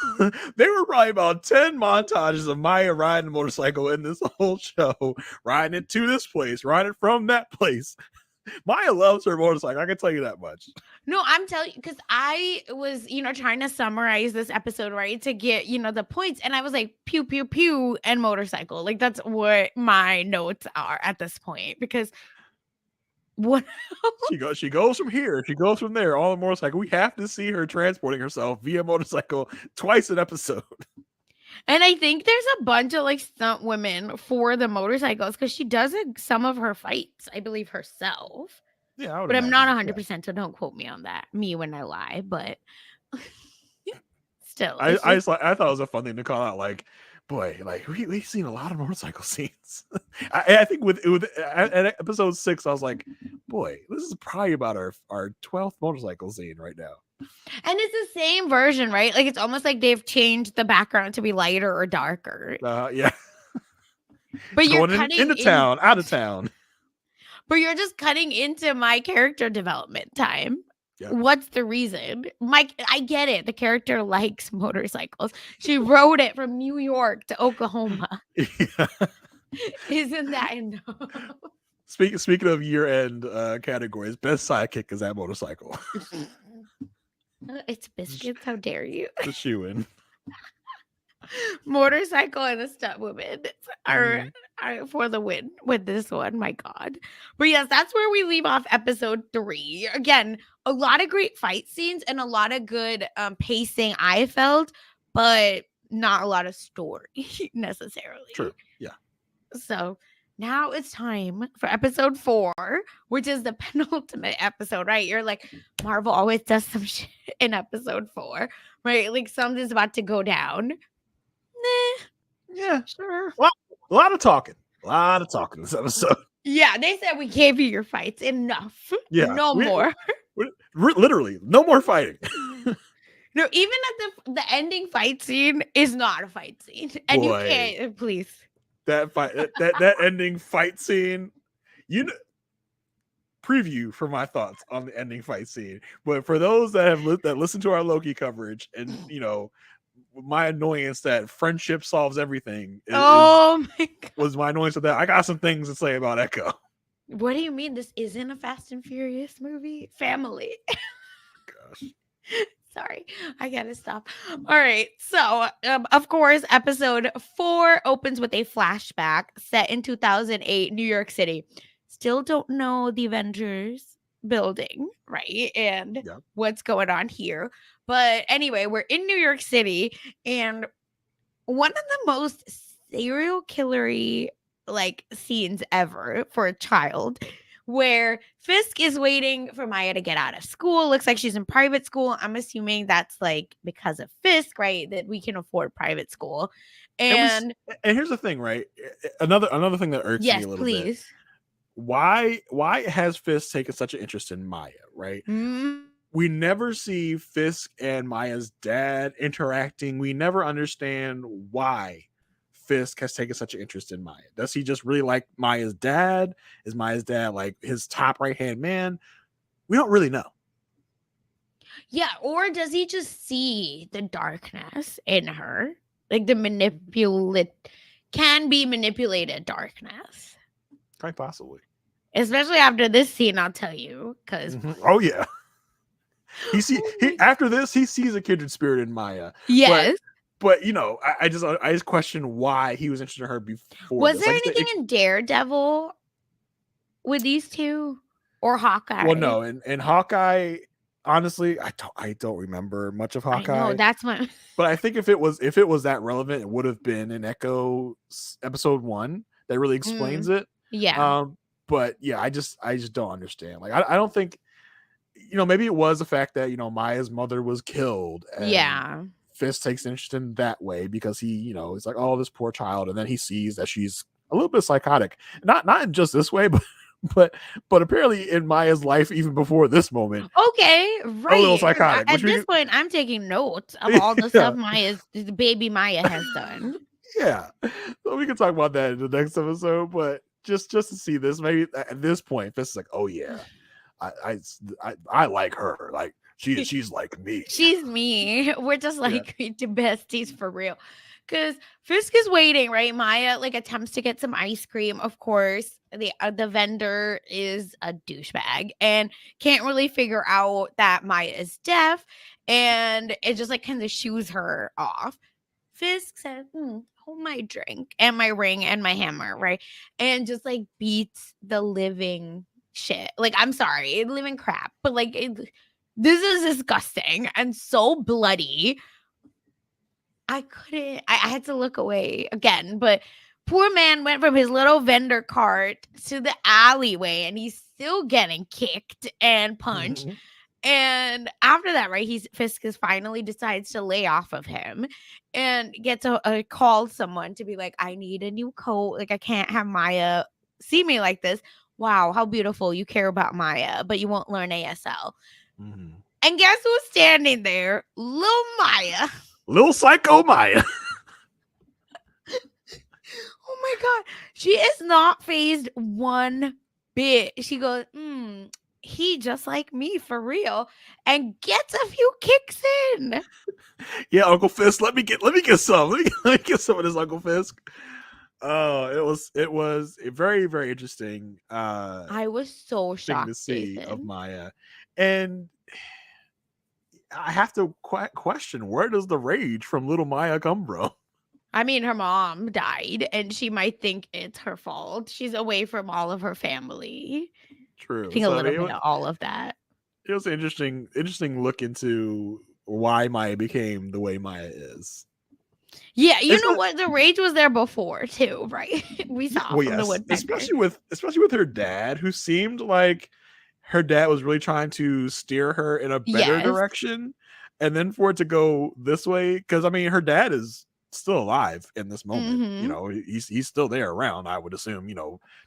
There were probably about 10 montages of Maya riding a motorcycle in this whole show, riding it to this place, riding it from that place. Maya loves her motorcycle. I can tell you that much. No, I'm telling you, because I was, trying to summarize this episode, right, to get, the points. And I was like, pew, pew, pew, and motorcycle. Like, that's what my notes are at this point. Because what? She goes from here, she goes from there on a motorcycle. We have to see her transporting herself via motorcycle twice an episode. And I think there's a bunch of like stunt women for the motorcycles because she does some of her fights, I believe, herself. Yeah, I would But I'm not imagine. Yeah. 100%, so don't quote me on that. Me when I lie, but still, I it's I just just, I thought it was a fun thing to call out. Like, boy, like we've seen a lot of motorcycle scenes. I think with at episode 6, I was like, boy, this is probably about our 12th motorcycle scene right now. and it's the same version, right? Like it's almost like they've changed the background to be lighter or darker. Yeah, But it's you're going cutting into in town, out of town. but you're just cutting into my character development time. Yeah, What's the reason? Mike, I get it. The character likes motorcycles. She rode it from New York to Oklahoma. yeah. Isn't that enough? Speaking of year end categories, best sidekick is that motorcycle. It's biscuits. How dare you? The shoe in. Motorcycle and the stunt woman are for the win with this one. My God. But yes, that's where we leave off episode 3. Again, a lot of great fight scenes and a lot of good pacing, I felt, but not a lot of story necessarily. True. Yeah. So now it's time for episode 4, which is the penultimate episode, right? You're like, Marvel always does some shit in episode 4, right? Like something's about to go down. Nah, Yeah. sure. A lot of talking. A lot of talking this episode. Yeah, they said we gave you your fights. Enough. Yeah. No more. Literally, no more fighting. No, even at the ending fight scene is not a fight scene. And Boy. you can't, please. That fight, that ending fight scene, preview for my thoughts on the ending fight scene. But for those that have that listen to our Loki coverage, and my annoyance that friendship solves everything Oh my God. was my annoyance of that. I got some things to say about Echo. What do you mean? This isn't a Fast and Furious movie? Family. Gosh. Sorry, I gotta stop. All right. So, of course, episode 4 opens with a flashback set in 2008, New York City. Still don't know the Avengers building, right? And Yeah. what's going on here. But anyway, we're in New York City, and one of the most serial killery like scenes ever for a child, where Fisk is waiting for Maya to get out of school. Looks like she's in private school. I'm assuming that's like because of Fisk, right? That we can afford private school. And And and here's the thing, right? Another thing that irks me yes, a little bit. please. Why has Fisk taken such an interest in Maya, right? Mm, We never see Fisk and Maya's dad interacting. We never understand why Fisk has taken such an interest in Maya. Does he just really like Maya's dad? Is Maya's dad like his top right hand man? We don't really know. yeah, or does he just see the darkness in her? Like the manipulate can be manipulated darkness. Quite possibly. Especially after this scene, I'll tell you. Because Oh yeah. oh my, After this, he sees a kindred spirit in Maya. But yes. I just question why he was interested in her before Was this. there Like I said, anything in Daredevil with these two? Or well, Hawkeye? no, and Hawkeye, honestly, I don't remember much of I know, Hawkeye. that's my But I think if it was that relevant, it would have been in Echo episode 1 that really explains mm, it. yeah. Um, but yeah, I just don't understand. Like I don't think, maybe it was the fact that Maya's mother was killed, and Yeah. Fisk takes interest in that way because he's like, oh, this poor child, and then he sees that she's a little bit psychotic, not in just this way, but but but apparently in Maya's life even before this moment, Okay, a little right. 'Cause psychotic, which at this we point, I'm taking notes of all the stuff yeah. the baby Maya has done. Yeah, so we can talk about that in the next episode. But just to see this, maybe at this point, Fisk is like, oh yeah, I like her. Like she's like me. She's me. We're just Yeah. like the besties for real. Cause Fisk is waiting, right? Maya like attempts to get some ice cream. Of course, the vendor is a douchebag and can't really figure out that Maya is deaf, and it just like kind of shoos her off. Fisk says, "Hold my drink and my ring and my hammer," right? And just like beats the living shit. Like, I'm sorry, living crap, but like this is disgusting and so bloody. I couldn't, I had to look away again, but poor man went from his little vendor cart to the alleyway and he's still getting kicked and punched. Mhm. And after that, right, Fisk is finally decides to lay off of him and gets a call someone to be like, I need a new coat. Like, I can't have Maya see me like this. Wow, how beautiful. You care about Maya, but you won't learn ASL. Mhm. And guess who's standing there? Little Maya. Little psycho Maya. Oh my God. She is not phased one bit. She goes, he just like me for real. And gets a few kicks in. Yeah, Uncle Fisk, let me get some. Let me get some of this, Uncle Fisk. Oh, it was a very, very interesting I was so thing to shocked, see of Jason. Maya. And I have to question, where does the rage from little Maya come from? I mean, her mom died and she might think it's her fault. She's away from all of her family. I True. think a So I little mean, bit of all of that. it was an interesting look into why Maya became the way Maya is. Yeah, you It's know not, what? The rage was there before too, right? We saw well, from the yes, woodpecker. especially with her dad, who seemed like her dad was really trying to steer her in a better Yes. direction, and then for it to go this way, because I mean, her dad is still alive in this moment. Mm-hmm. He's still there around. I would assume,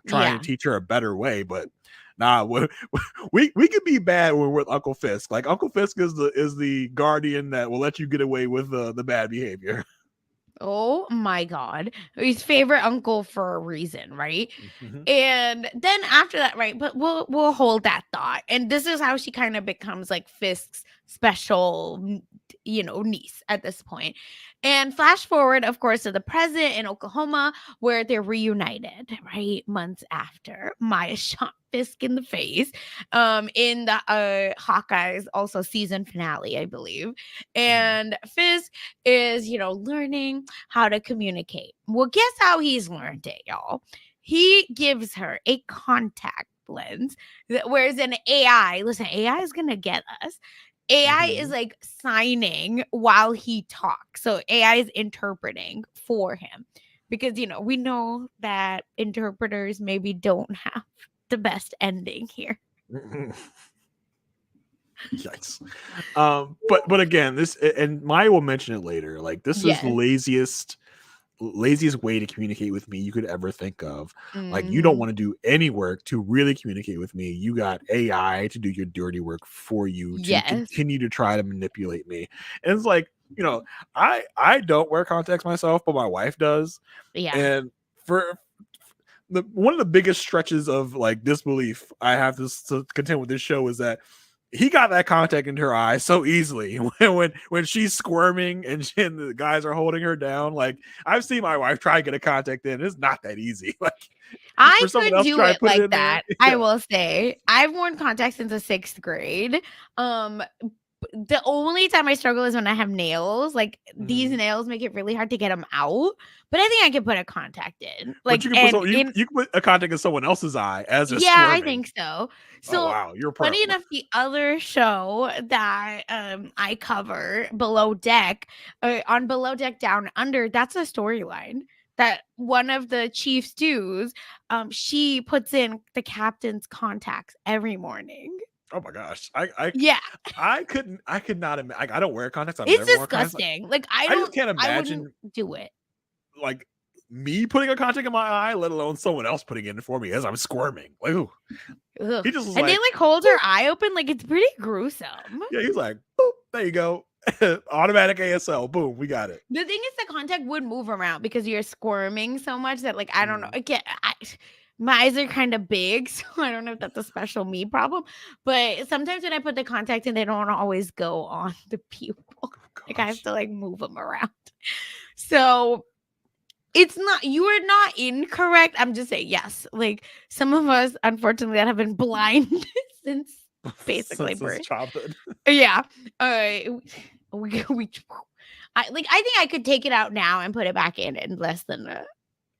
trying to Yeah. teach her a better way, but. Nah, we could be bad when we're with Uncle Fisk. Like Uncle Fisk is the guardian that will let you get away with the bad behavior. Oh my God. His favorite uncle for a reason, right? Mhm. And then after that, right? But we'll hold that thought. And this is how she kind of becomes like Fisk's special, niece at this point. And flash forward, of course, to the present in Oklahoma, where they're reunited, right? Months after Maya shot Fisk in the face, in the Hawkeye's also season finale, I believe. Mhm. And Fisk is, learning how to communicate. Well, guess how he's learned it, y'all? He gives her a contact lens, whereas an AI, listen, AI is going to get us. AI is Mhm. like signing while he talks. So AI is interpreting for him. because we know that interpreters maybe don't have the best ending here. Yikes. But again, this and Maya will mention it later. Like this is the Yes. laziest way to communicate with me you could ever think of. Like you don't Hmm. want to do any work to really communicate with me. You got AI to do your dirty work for you to Yes. continue to try to manipulate me. And it's like, I don't wear contacts myself, but my wife does. Yeah. And for the one of the biggest stretches of like disbelief I have to contend with this show is that he got that contact into her eye so easily when she's squirming and the guys are holding her down. Like I've seen my wife try to get a contact in. It's not that easy. Like I for someone could else to do try to it put it like in there. that. I Yeah. will say I've worn contacts since the 6th grade. Um, the only time I struggle is when I have nails. Like these Mhm. nails make it really hard to get them out. But I think I could put a contact in. But Like, and in you can put a contact in someone else's eye as they're yeah, I squirming. think so. Oh So wow, you're a pro. funny enough, the other show that I cover, Below Deck, on Below Deck Down Under, that's a storyline that one of the chief stews, she puts in the captain's contacts every morning. Oh my gosh. I Yeah, I could not imagine. Like, I don't wear contacts. I've it's never worn contacts. disgusting. Like I just can't I wouldn't imagine do it. like me putting a contact in my eye, let alone someone else putting it in for me as I'm squirming. Like, ooh. Ugh. He just was And they like, like hold boop. her eye open, like it's pretty gruesome. Yeah, he's like, boop, there you go. Automatic ASL. Boom, we got it. The thing is, the contact would move around because you're squirming so much that, like, I don't know. Mm. Again, my eyes are kind of big, so I don't know if that's a special me problem. But sometimes when I put the contact in, they don't always go on the pupil. Oh, Like I have gosh. to like move them around. So it's not you are not incorrect. I'm just saying yes. Like some of us, unfortunately, that have been blind since basically Since his birth. childhood. Yeah. We I think I could take it out now and put it back in less than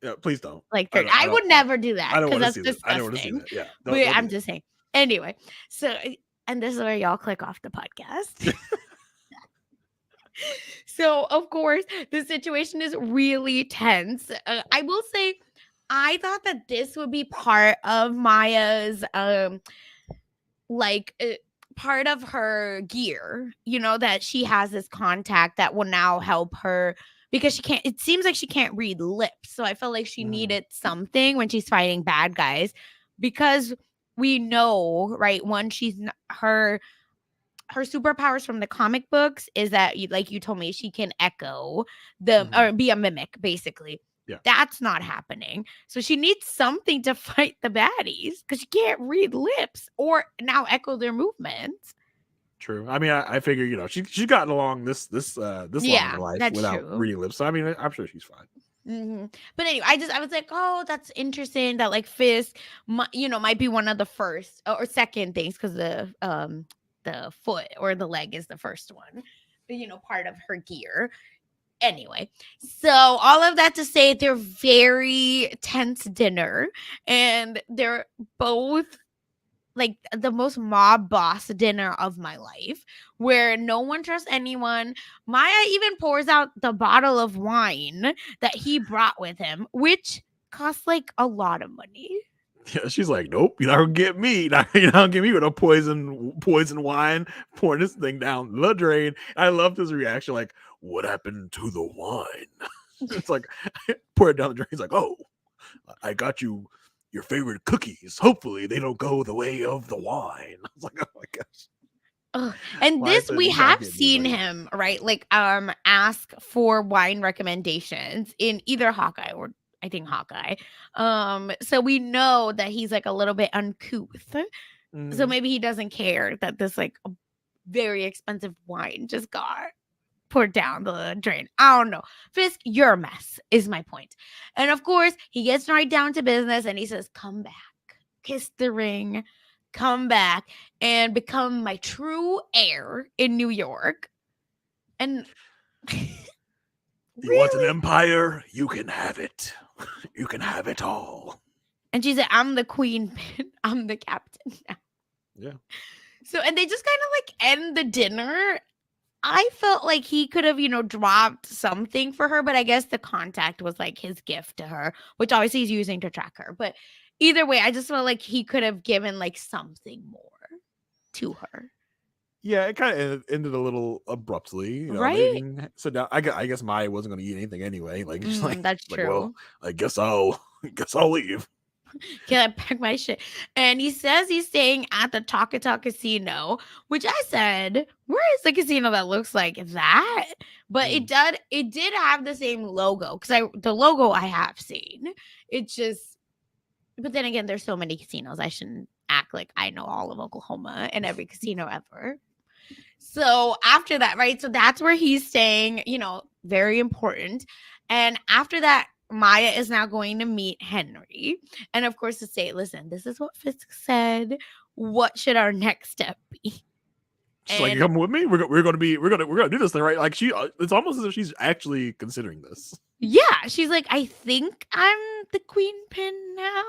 Yeah, please don't. like 30. I would never do that I don't because want to that's see that. I don't want to see disgusting. that. Yeah. But Don't do I'm that. just saying. Anyway, so and this is where y'all click off the podcast. So of course, the situation is really tense. I will say, I thought that this would be part of Maya's like part of her gear, that she has this contact that will now help her because it seems like she can't read lips. So I felt like she Mhm. needed something when she's fighting bad guys because we know, right? One, her superpowers from the comic books is that like you told me, she can echo the Mhm. or be a mimic basically. Yeah. That's not happening. So she needs something to fight the baddies because she can't read lips or now echo their movements. True. I mean, I figure she's gotten along this long in her Yeah, life that's without true. reading lips. So I mean, I'm sure she's fine. But anyway, I was like, oh, that's interesting that like Fisk, might be one of the first or second things because the foot or the leg is the first one, but part of her gear. Anyway, so all of that to say, they're very tense dinner, and they're both like the most mob boss dinner of my life, where no one trusts anyone. Maya even pours out the bottle of wine that he brought with him, which costs like a lot of money. Yeah, she's like, nope, you're not gonna get me. You're not gonna get me with a poison wine, pouring this thing down the drain. I loved his reaction, like, what happened to the wine? It's like pour it down the drain. He's like, oh, I got you your favorite cookies. Hopefully they don't go the way of the wine. I was like, oh my gosh. Ugh. And Why this said we you're not have getting seen anybody. him, right? Like ask for wine recommendations in either Hawkeye or I think Hawkeye. So we know that he's like a little bit uncouth. So Mhm. maybe he doesn't care that this like very expensive wine just got poured down the drain. I don't know. Fisk, you're a mess, is my point. And of course, he gets right down to business and he says, come back, kiss the ring, come back and become my true heir in New York. And You want an really? empire? You can have it. You can have it all. And she said, I'm the queen, I'm the captain now. Yeah. So, and they just kind of like end the dinner I felt like he could have, dropped something for her, but I guess the contact was like his gift to her, which obviously he's using to track her. But either way, I just felt like he could have given like something more to her. Yeah, it kind of ended a little abruptly. They Right? didn't sit down. I guess Maya wasn't going to eat anything anyway. Like, just That's like, well, true. I guess I'll guess I'll leave. Can I pack my shit? And he says he's staying at the Choctaw Casino, which I said, where is the casino that looks like that? But Mm. it did have the same logo because the logo I have seen. It's just, but then again, there's so many casinos. I shouldn't act like I know all of Oklahoma and every casino ever. So after that, right? So that's where he's staying, very important. And after that, Maya is now going to meet Henry. And of course, to say, listen, this is what Fisk said. What should our next step be? She's like, And come with me. We're gonna do this thing, right? Like it's almost as if she's actually considering this. yeah, she's like, I think I'm the queen pin now.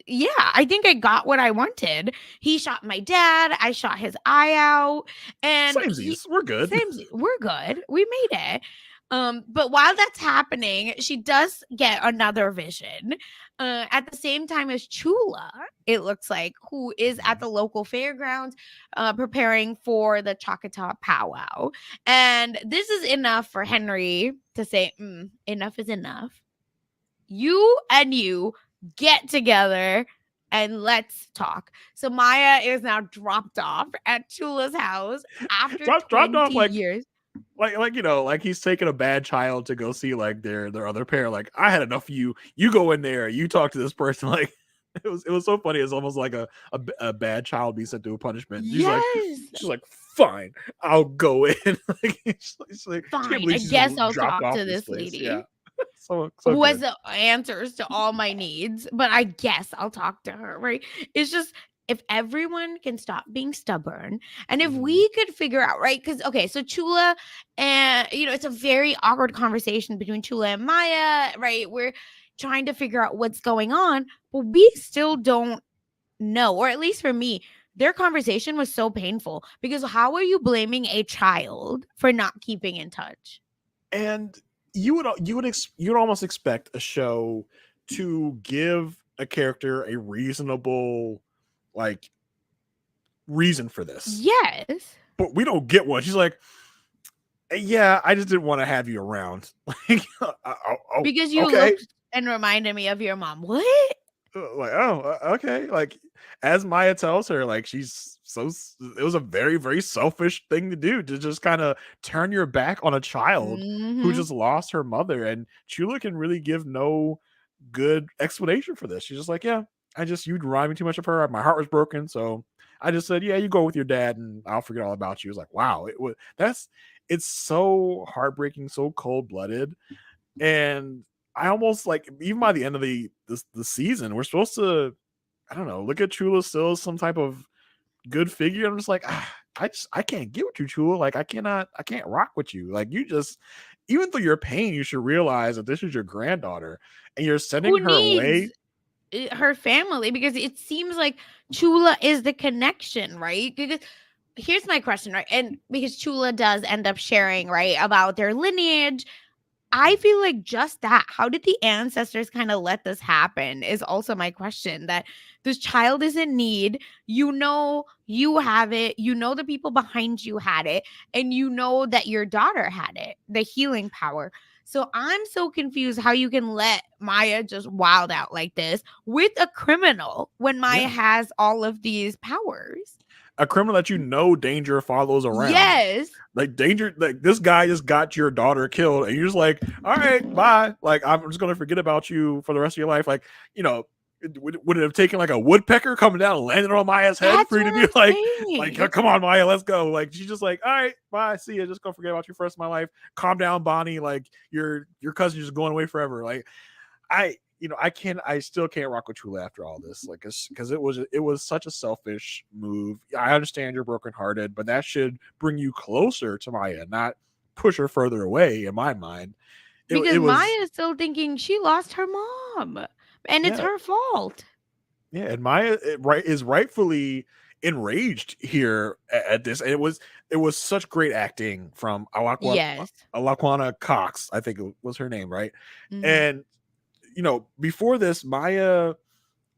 Yeah, I think I got what I wanted. He shot my dad. I shot his eye out, and samesies. We're good. we're good. We made it. But while that's happening, she does get another vision. At the same time as Chula, it looks like, who is at the local fairgrounds, preparing for the Choctaw powwow, and this is enough for Henry to say, "Enough is enough. You and you get together and let's talk." So Maya is now dropped off at Chula's house after Dropped 20 off years. like he's taking a bad child to go see like their other parent. Like, I had enough of you. You go in there. You talk to this person. Like, it was so funny. It's almost like a bad child being sent to a punishment. Yes. She's like, fine, I'll go in. Like, she can't Fine. I believe she's just guess I'll dropped talk off to this this place. Yeah, lady so who has good. the answers to all my needs, but I guess I'll talk to her, right? It's just, if everyone can stop being stubborn and if Mhm. we could figure out, right? Because, okay, so Chula, and, it's a very awkward conversation between Chula and Maya, right? We're trying to figure out what's going on, but we still don't know, or at least for me, their conversation was so painful because how are you blaming a child for not keeping in touch? And you would almost expect a show to give a character a reasonable like reason for this, Yes. but we don't get one. She's like, yeah, I just didn't want to have you around. Like, Because you okay. looked and reminded me of your mom. What? Like, okay. Like, as Maya tells her, like, it was a very, very selfish thing to do, to just kind of turn your back on a child who Mhm. just lost her mother. And Chula can really give no good explanation for this. She's just like, yeah, you remind me too much of her. My heart was broken. So I just said, yeah, you go with your dad and I'll forget all about you. It's like, wow, it's so heartbreaking, so cold blooded. And I almost like, even by the end of the season, we're supposed to, I don't know, look at Chula still as some type of good figure. I'm just like, I can't get with you, Chula. Like, I can't rock with you. Like, you just, even through your pain, you should realize that this is your granddaughter and you're sending Who her needs away. her family? Because it seems like Chula is the connection, right? Because here's my question, right? And because Chula does end up sharing, right, about their lineage, I feel like just that. How did the ancestors kind of let this happen is also my question. That this child is in need. You have it. The people behind you had it. And that your daughter had it, the healing power. So I'm so confused how you can let Maya just wild out like this with a criminal when Maya Yeah. has all of these powers. A criminal that danger follows around. Yes. Like, danger, like, this guy just got your daughter killed, and you're just like, all right, bye. Like, I'm just gonna forget about you for the rest of your life. Like, would it have taken like a woodpecker coming down and landing on Maya's head That's for you to what be I'm like, saying. come on, Maya, let's go? Like, she's just like, all right, bye, see ya. Just gonna forget about you for the rest of my life. Calm down, Bonnie. Like, your cousin's just going away forever. Like, I still can't rock with Chula after all this. Like, because it was such a selfish move. I understand you're brokenhearted, but that should bring you closer to Maya, not push her further away. In my mind, it Because Maya was, is still thinking she lost her mom and it's yeah, her fault. yeah. And Maya, right, is rightfully enraged here at this. And it was such great acting from Yes. Alaquana Cox, I think it was her name, right? Mhm. And before this, Maya,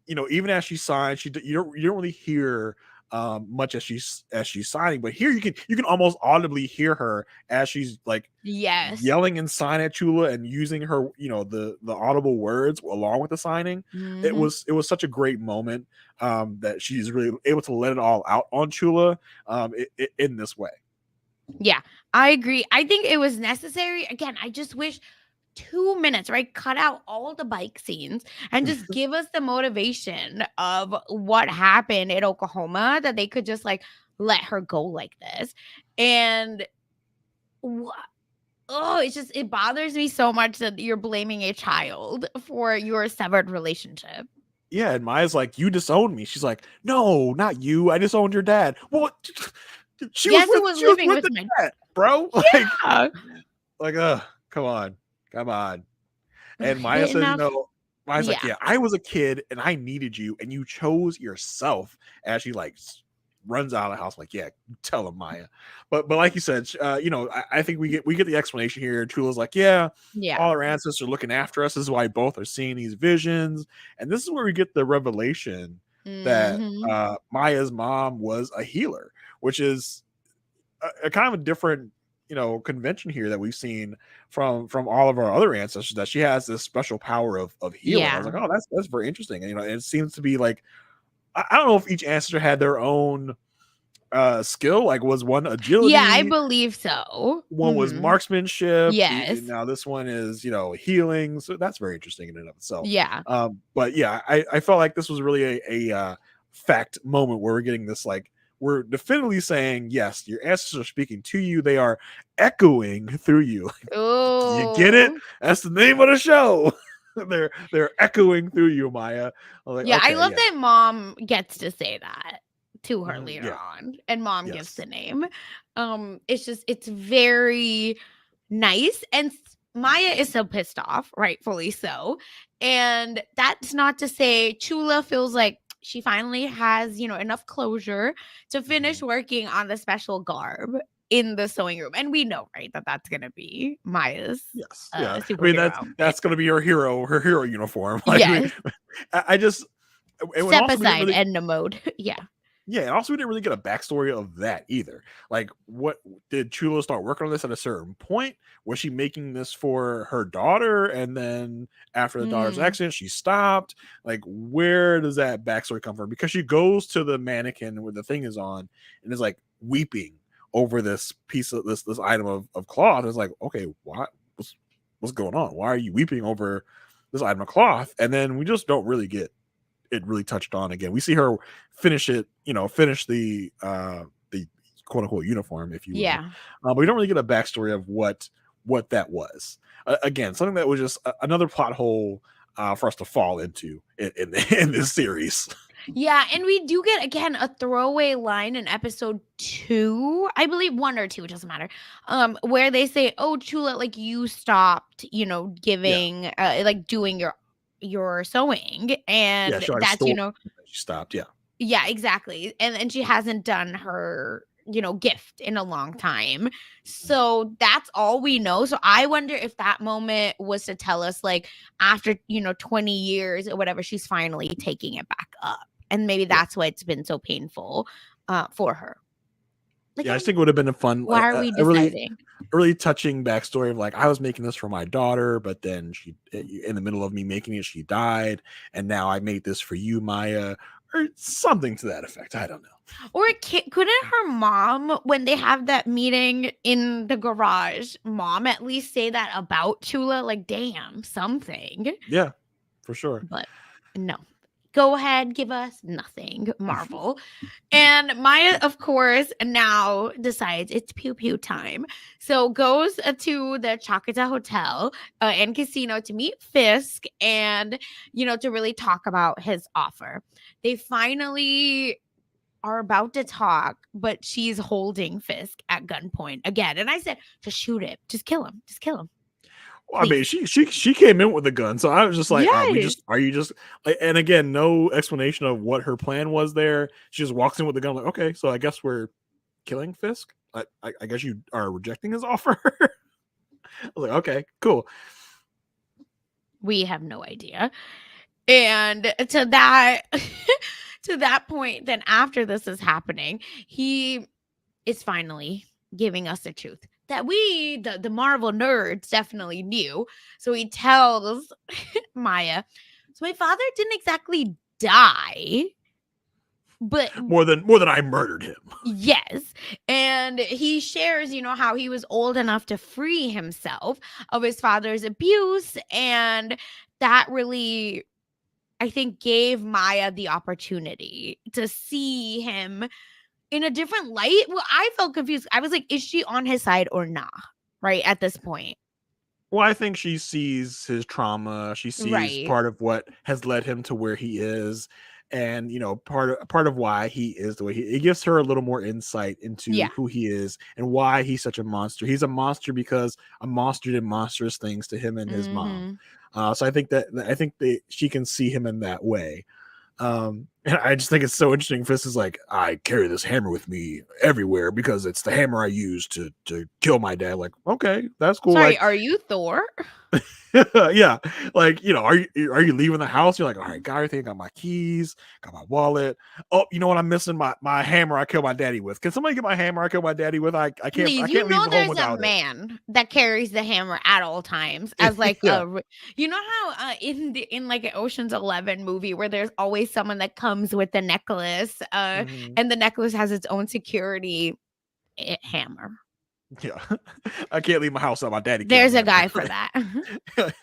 even as she signs, you don't really hear much as she's signing, but here you can almost audibly hear her as she's like Yes. yelling and sign at Chula and using her, the audible words along with the signing. It Mhm. was it was such a great moment that she's really able to let it all out on Chula in this way. Yeah, I agree. I think it was necessary. Again, I just wish 2 minutes, right? Cut out all the bike scenes and just give us the motivation of what happened in Oklahoma that they could just like let her go like this. And wha oh, it bothers me so much that you're blaming a child for your severed relationship. Yeah, and Maya's like, "You disowned me." She's like, "No, not you. I disowned your dad." Well, she was Yes, who with was she was living with with the my dad, bro. Like, yeah. like, come on, come on. And Maya They says, enough. Maya's like, Yeah. "Yeah, I was a kid and I needed you, and you chose yourself." As she like runs out of the house, like, "Yeah, tell him, Maya." But like you said, I think we get the explanation here. Chula's like, "Yeah, Yeah. all our ancestors are looking after us. This is why both are seeing these visions." And this is where we get the revelation that Mhm. Maya's mom was a healer, which is a kind of a different convention here that we've seen from all of our other ancestors, that she has this special power of healing. I was like, Yeah. oh, that's very interesting. And it seems to be like, I don't know if each ancestor had their own skill. Like, was one Yeah, I agility, believe so. one was Mhm. marksmanship, Yes. now this one is healing. So that's very interesting in and of itself. Yeah. But yeah, I felt like this was really a fact moment where we're getting this, like, we're definitively saying, yes, your ancestors are speaking to you. They are echoing through you. You get it? Oh. That's the name of the show. They're echoing through you, Maya. I'm like, Yeah, I okay, love yeah. that mom gets to say that to her Mhm, later yeah, on, and mom gives yes. the name. It's very nice, and Maya is so pissed off, rightfully so. And that's not to say Chula feels like she finally has, enough closure to finish Mhm. working on the special garb in the sewing room. And we know, right, that that's going to be Maya's Yes, yeah. I mean, superhero that's outfit. that's gonna be her hero uniform. Like, Yes. I just, and Step also we didn't aside, really, Edna mode. Yeah. yeah, and also we didn't really get a backstory of that either. Like, what did Chula start working on this at a certain point? Was she making this for her daughter, and then after the daughter's Mm. accident, she stopped? Like, where does that backstory come from? Because she goes to the mannequin where the thing is on, and is like weeping over this piece of this item of cloth. It's like, okay, what's going on? Why are you weeping over this item of cloth? And then we just don't really get it really touched on again. We see her finish the quote unquote uniform, if you will. Yeah. But we don't really get a backstory of what that was. Again, something that was just another plot hole for us to fall into in this series. Yeah, and we do get again a throwaway line in episode 2, I believe 1 or 2, it doesn't matter. Where they say, "Oh, Chula, like you stopped, Yeah, giving like doing your sewing." yeah. And She already that's, stole. She stopped. Yeah. yeah, exactly. And she hasn't done her, gift in a long time. Mhm. So that's all we know. So I wonder if that moment was to tell us like after, 20 years or whatever, she's finally taking it back up. And maybe Yeah. that's why it's been so painful for her. Yeah, I just Again, think it would have been a fun, why are we a really deciding? really touching backstory of, like, I was making this for my daughter, but then she, in the middle of me making it, she died, and now I made this for you, Maya, or something to that effect. I don't know. Or couldn't her mom, when they have that meeting in the garage, mom at least say that about Chula? Like, damn, something. Yeah, for sure. But no. Go ahead, give us nothing, Marvel. And Maya, of course, now decides it's pew pew time. So goes to the Chakata Hotel and casino to meet Fisk and, to really talk about his offer. They finally are about to talk, but she's holding Fisk at gunpoint again. And I said, just shoot him. Just kill him. Just kill him. Well, I mean, please. she came in with a gun, so I was just like, Yes. are you just?" And again, no explanation of what her plan was there. She just walks in with the gun, like, okay, so I guess we're killing Fisk. I guess you are rejecting his offer. I was like, okay, cool. We have no idea. And to that to that point, then after this is happening, he is finally giving us the truth that we the Marvel nerds definitely knew. So he tells Maya, so my father didn't exactly die, but More than I murdered him. yes. And he shares, how he was old enough to free himself of his father's abuse. And that really, I think, gave Maya the opportunity to see him in a different light. Well, I felt confused. I was like, is she on his side or not? Right at this point. Well, I think she sees his trauma. She sees Right. part of what has led him to where he is, and part of why he is the way he. It gives her a little more insight into Yeah. who he is and why he's such a monster. He's a monster because a monster did monstrous things to him and his mom. Hmm. So I think that she can see him in that way. And I just think it's so interesting. Fisk is like, I carry this hammer with me everywhere because it's the hammer I use to kill my dad. Like, okay, that's cool. Sorry, Like, are you Thor? yeah, like are you leaving the house? You're like, all right, got everything, got my keys, got my wallet. Oh, you know what? I'm missing my hammer. I killed my daddy with. Can somebody get my hammer? I killed my daddy with. I Please, can't leave home there's a without it. man that carries the hammer at all times as like Yeah. you know how in like an Ocean's 11 movie where there's always someone that comes with the necklace Mhm. and the necklace has its own security hammer. Yeah. I can't leave my house without my daddy killing There's a hammer. guy for that.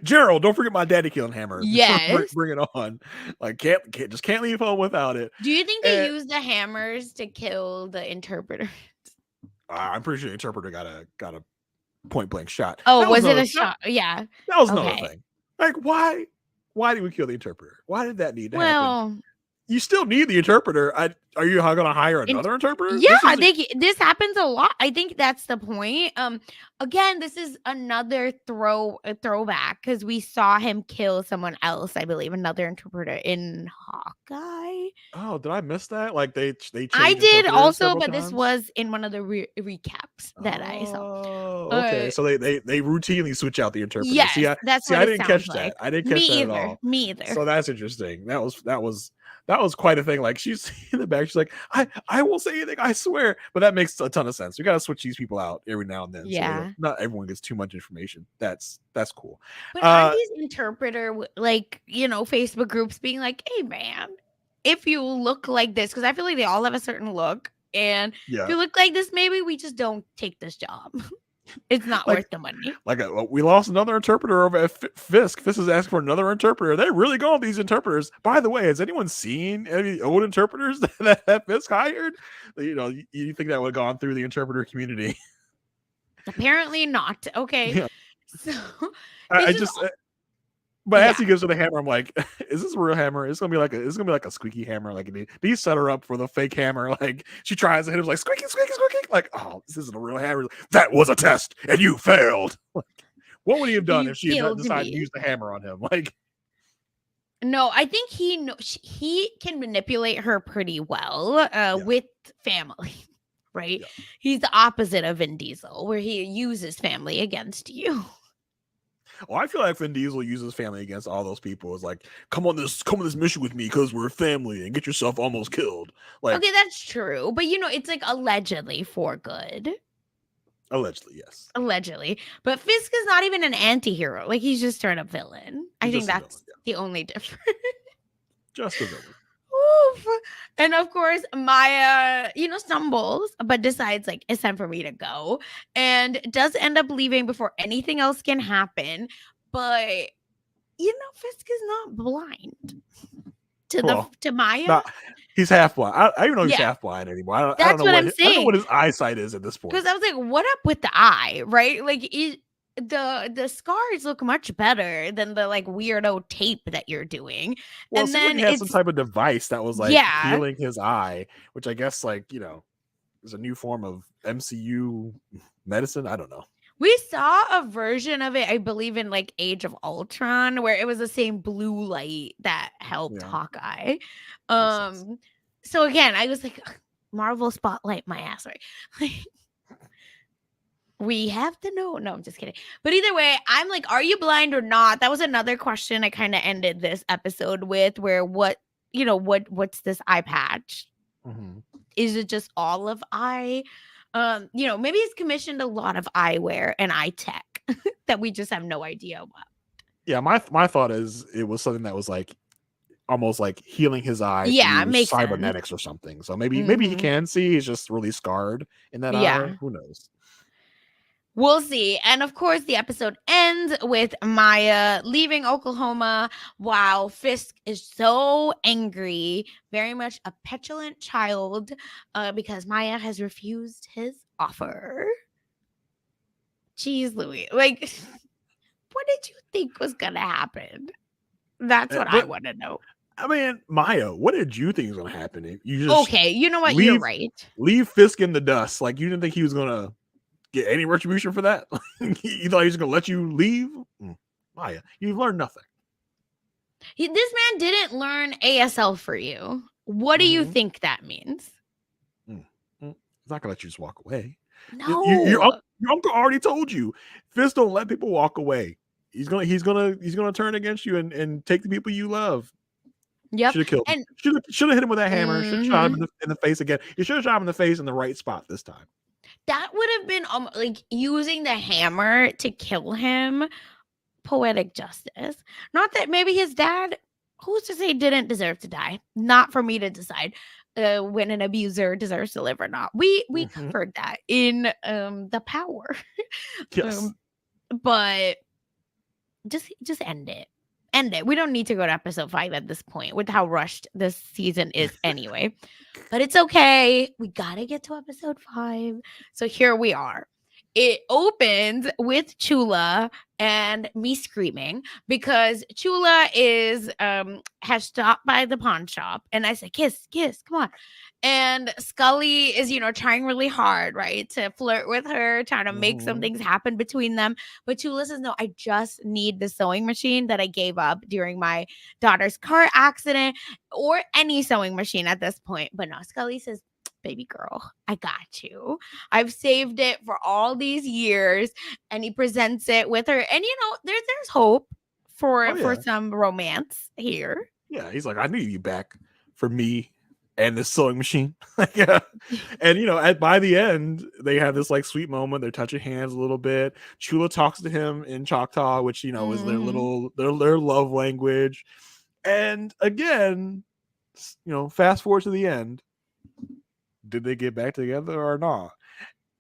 Gerald, don't forget my daddy killing hammer. Yes. Bring it on. Like can't leave home without it. Do you think they And use the hammers to kill the interpreter? I'm pretty sure the interpreter got a point blank shot. Oh, was it a shot? Yeah. That was another Okay. thing. Like why did we kill the interpreter? Why did that need to happen? Well, You still need the interpreter. Are you going to hire And another interpreter? yeah, This I is think this happens a lot. I think that's the point. Again, this is another throwback because we saw him kill someone else, I believe, another interpreter in Hawkeye. oh, did I miss that? Like they I changed did interpreters also, several but this times. was in one of the recaps that I saw. Oh, Uh, okay. So they routinely switch out the interpreter. yes, that's See what I it didn't sounds catch that. like. I didn't Me catch that at either. all. Me either. So that's interesting. That was quite a thing. Like she's in the back. She's like, I won't say anything. I swear. But that makes a ton of sense. We got to switch these people out every now and then, so Yeah. not everyone gets too much information. That's cool. But aren't Uh, these like, Facebook groups being like, "Hey man, if you look like this," because I feel like they all have a certain look, and if yeah. you look like this, maybe we just don't take this job. It's not Like worth the money. we lost another interpreter over at Fisk. Fisk is asking for another interpreter. They're really going with these interpreters. By the way, has anyone seen any old interpreters that Fisk hired? You think that would have gone through the interpreter community? Apparently not. Okay. Yeah. So I it's just just but as yeah. he goes to the hammer, I'm like, is this a real hammer? It's gonna be like a squeaky hammer. Like did he set her up for the fake hammer? Like she tries to hit him like squeaky, squeaky, squeaky. Like, oh, this isn't a real hammer. That was a test and you failed. Like, what would he have done You if she had killed decided to me. use the hammer on him? Like, No, I think he can manipulate her pretty well yeah, with family, right? yeah. He's the opposite of Vin Diesel, where he uses family against you. Well, I feel like Vin Diesel uses family against all those people. It's like, come on this mission with me because we're family and get yourself almost killed. Like, Okay, that's true, but it's like allegedly for good. allegedly, yes. Allegedly. But Fisk is not even an anti-hero. Like he's just straight up villain. I He's think just a villain. that's Yeah. the only difference. Just a villain. Oof. And of course, Maya, stumbles, but decides like it's time for me to go, and does end up leaving before anything else can happen. But Fisk is not blind Well, to Maya. not he's half blind. I even know he's Yeah, half blind anymore. I don't that's know what I'm I don't know what saying. his eyesight is at this Because point. I was like, what up with the eye, right? Like the scars look much better than the like weirdo tape that you're doing. Well, it And seemed like then he had some it's type of device that was like yeah, healing his eye, which I guess is a new form of MCU medicine. I don't know. We saw a version of it, I believe, in like Age of Ultron, where it was the same blue light that helped Yeah, Hawkeye. makes sense. Um, so again, I was like, "Ugh, Marvel spotlight my ass, right?" Like, we have to know. No, I'm just kidding. But either way, I'm like, are you blind or not? That was another question I kind of ended this episode with, where what's this eye patch? Hmm. Is it just all of eye? Maybe he's commissioned a lot of eyewear and eye tech that we just have no idea about. Yeah, my thought is it was something that was like almost like healing his eye Yeah, through makes sense. cybernetics or something. So maybe he Mhm. can see. He's just really scarred in that eye. Yeah. Who knows? We'll see. And of course, the episode ends with Maya leaving Oklahoma while Fisk is so angry, very much a petulant child, because Maya has refused his offer. Jeez, Louis. Like, what did you think was going to happen? That's what I But want to know. I mean, Maya, what did you think was going to happen? If you just Okay, you know what? You're leave right. leave Fisk in the dust. Like you didn't think he was going to get any retribution for that? You thought he was going to let you leave? Maya, you've learned nothing. This man didn't learn ASL for you. What do you Mm-hmm. think that means? He's not going to let you just walk away. No. Your uncle already told you. Fisk don't let people walk away. He's gonna turn against you and take the people you love. Yep. Should have killed him. And Should have hit him with that hammer. Should have shot him mhm, in the face again. You should have shot him in the face in the right spot this time. that would have been like using the hammer to kill him. Poetic justice. Not that maybe his dad, who's to say, didn't deserve to die. Not for me to decide when an abuser deserves to live or not. We Mhm. covered that in The Power. Yes. um, but just end it. End it. We don't need to go to episode 5 at this point with how rushed this season is anyway. But it's okay. We got to get to episode 5. So here we are. It opens with Chula and me screaming because Chula is has stopped by the pawn shop and I said, kiss, kiss, come on. And Scully is, trying really hard, right, to flirt with her, trying to make some Mhm. things happen between them. But Chula says, no, I just need the sewing machine that I gave up during my daughter's car accident or any sewing machine at this point. But no, Scully says, baby girl, I got you. I've saved it for all these years. And he presents it with her. And there's hope Oh for yeah. some romance here. Yeah. He's like, I need you back for me and this sewing machine. Yeah. And by the end, they have this like sweet moment. They're touching hands a little bit. Chula talks to him in Choctaw, which is their Mhm. little their love language. And again, fast forward to the end. Did they get back together or not?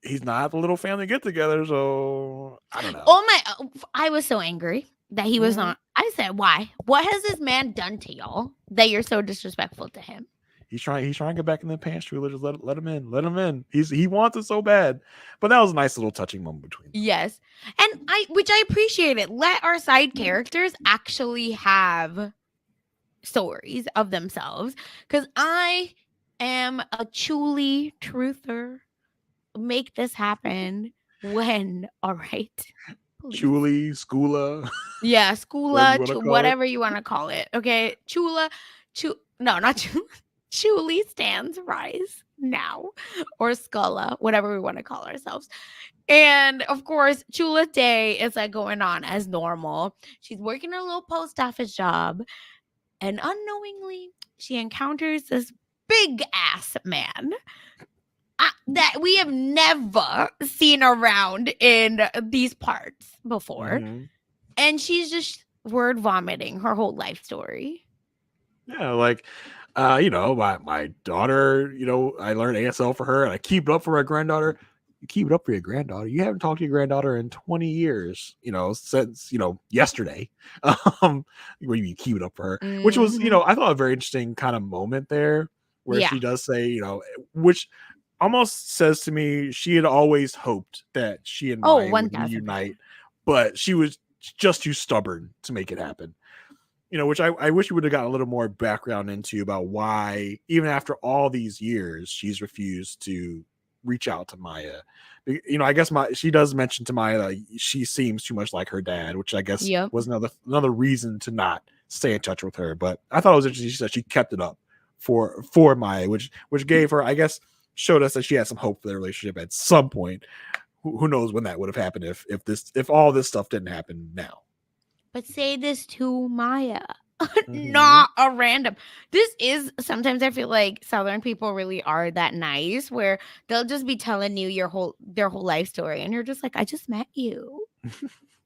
He's not at the little family get together, so I don't know. Oh my, I was so angry that he was Mhm. not. I said, why? What has this man done to y'all that you're so disrespectful to him? He's trying to get back in the pants, Trula. Just let him in. Let him in. He wants it so bad. But that was a nice little touching moment between them. Yes. And which I appreciate it. Let our side characters actually have stories of themselves. Because I am a truly truther. Make this happen when, all right. Please. Julie, Skula, Yeah, whatever you Skula, want to call it. whatever you want to call it. Okay, Chula, no, not Chula. Chuli stands rise now, or Skulla, whatever we want to call ourselves. And of course, Chula Day is like going on as normal. She's working her little post office job, and unknowingly, she encounters this big ass man that we have never seen around in these parts before. Hmm. And she's just word vomiting her whole life story. Yeah, like my daughter, I learned ASL for her and I keep it up for my granddaughter. You keep it up for your granddaughter. You haven't talked to your granddaughter in 20 years, since yesterday. Where you keep it up for her, which was, Mhm. I thought a very interesting kind of moment there where Yeah. she does say, which almost says to me she had always hoped that she and Oh, Maya would 1000%. reunite, but she was just too stubborn to make it happen. Which I wish we would have got a little more background into about why, even after all these years, she's refused to reach out to Maya. I guess she does mention to Maya that she seems too much like her dad, which I guess Yep. was another reason to not stay in touch with her. But I thought it was interesting. She said she kept it up for Maya, which gave her, I guess, showed us that she had some hope for the relationship at some point. Who knows when that would have happened if all this stuff didn't happen now. But say this to Maya. Mm-hmm. Not a random. This is sometimes I feel like Southern people really are that nice where they'll just be telling you their whole life story and you're just like, I just met you.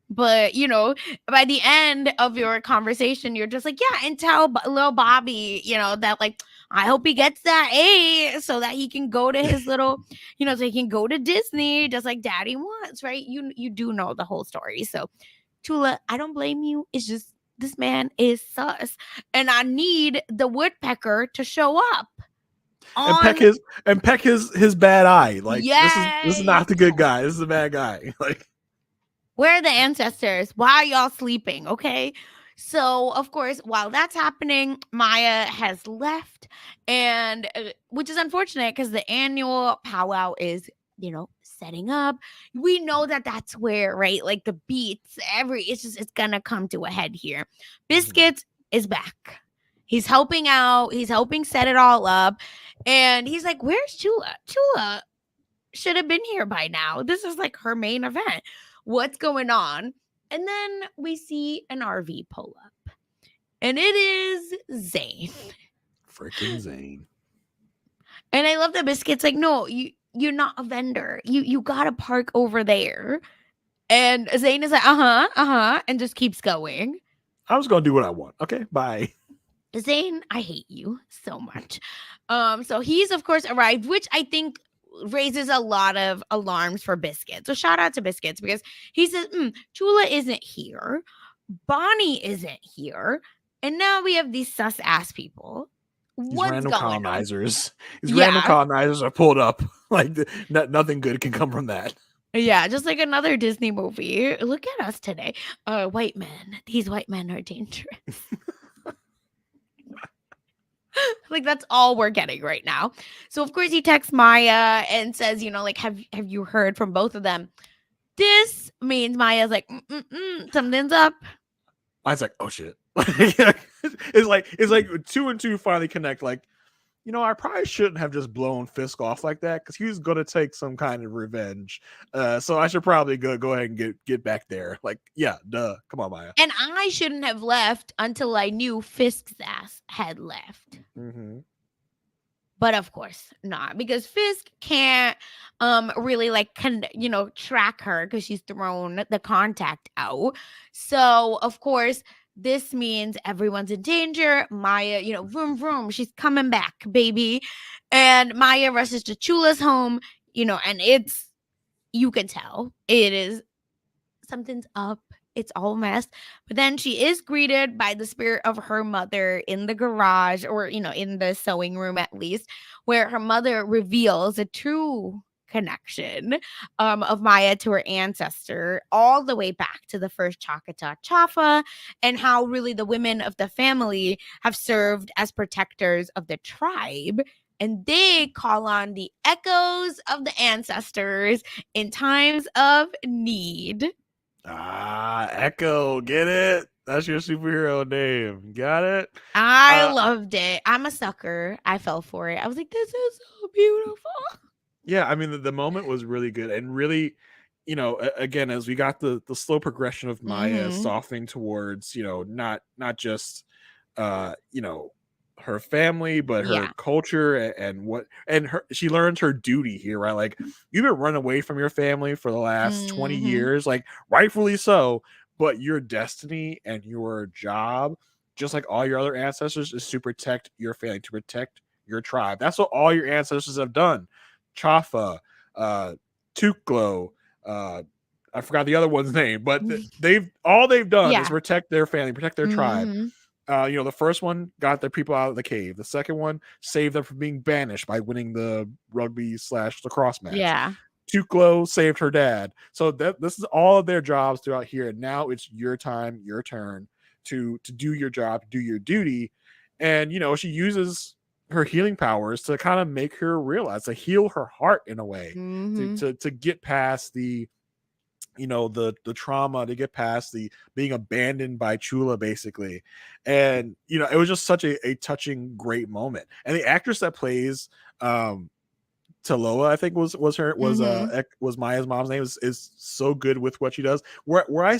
But by the end of your conversation, you're just like, yeah, and tell little Bobby, that like I hope he gets that A so that he can go to his little, so he can go to Disney just like Daddy wants, right? You do know the whole story, so Tula, I don't blame you. It's just this man is sus, and I need the woodpecker to show up and peck on. his and peck his bad eye. Like this is Yes. not the good guy. This is a bad guy. Like Where are the ancestors? Why are y'all sleeping? Okay. So, of course, while that's happening, Maya has left, and which is unfortunate because the annual powwow is, setting up. We know that that's where, right? Like the beats, it's gonna come to a head here. Biscuit is back. He's helping out, he's helping set it all up, and he's like, where's Chula? Chula should have been here by now. This is like her main event. What's going on? And then we see an RV pull up, and it is Zane. freaking Zane. And I love that Biscuit's like, no, you're not a vendor. You gotta park over there. And Zane is like, and just keeps going. I was gonna do what I want. Okay, bye. Zane, I hate you so much. So he's of course arrived, which I think raises a lot of alarms for Biscuit. So shout out to Biscuits because he says, Chula isn't here, Bonnie isn't here, and now we have these sus ass people. These What's random going on? colonizers. These random Yeah. colonizers are pulled up. Like nothing good can come from that. Yeah, just like another Disney movie. Look at us today. White men. These white men are dangerous. Like that's all we're getting right now. So of course he texts Maya and says, like have you heard from both of them? This means Maya's like, something's up. I was like, oh shit. It's like 2 and 2 finally connect. Like, I probably shouldn't have just blown Fisk off like that because he was gonna take some kind of revenge. So I should probably go ahead and get back there. Like, yeah, duh. Come on, Maya. And I shouldn't have left until I knew Fisk's ass had left. Mm-hmm. But of course not, because Fisk can't really like track her because she's thrown the contact out. So of course this means everyone's in danger. Maya, vroom vroom, she's coming back, baby. And Maya rushes to Chula's home, and you can tell it is something's up. It's all messed. But then she is greeted by the spirit of her mother in the garage or, in the sewing room at least, where her mother reveals a true connection of Maya to her ancestor all the way back to the first Chakata Chafa and how really the women of the family have served as protectors of the tribe. And they call on the echoes of the ancestors in times of need. Echo, get it? That's your superhero name. Got it? I loved it. I'm a sucker. I fell for it. I was like, this is so beautiful. Yeah, I mean the moment was really good and really, again, as we got the slow progression of Maya softening towards, not just her family, but her Yeah. culture and she learns her duty here, right? Like you've been running away from your family for the last 20 years, like rightfully so, but your destiny and your job, just like all your other ancestors, is to protect your family, to protect your tribe. That's what all your ancestors have done. Chafa, Tuklo, I forgot the other one's name, but they've done is protect their family, protect their tribe. The first one got their people out of the cave. The second one saved them from being banished by winning the rugby/lacrosse match. Yeah. Tuklo saved her dad. So this is all of their jobs throughout here. And now it's your time, your turn to do your job, do your duty. And she uses her healing powers to kind of make her realize, to heal her heart in a way, Mhm. to get past the, the trauma, to get past the being abandoned by Chula basically. And it was just such a touching, great moment. And the actress that plays um Taloa, I think Mhm. was Maya's mom's name, is so good with what she does. Where I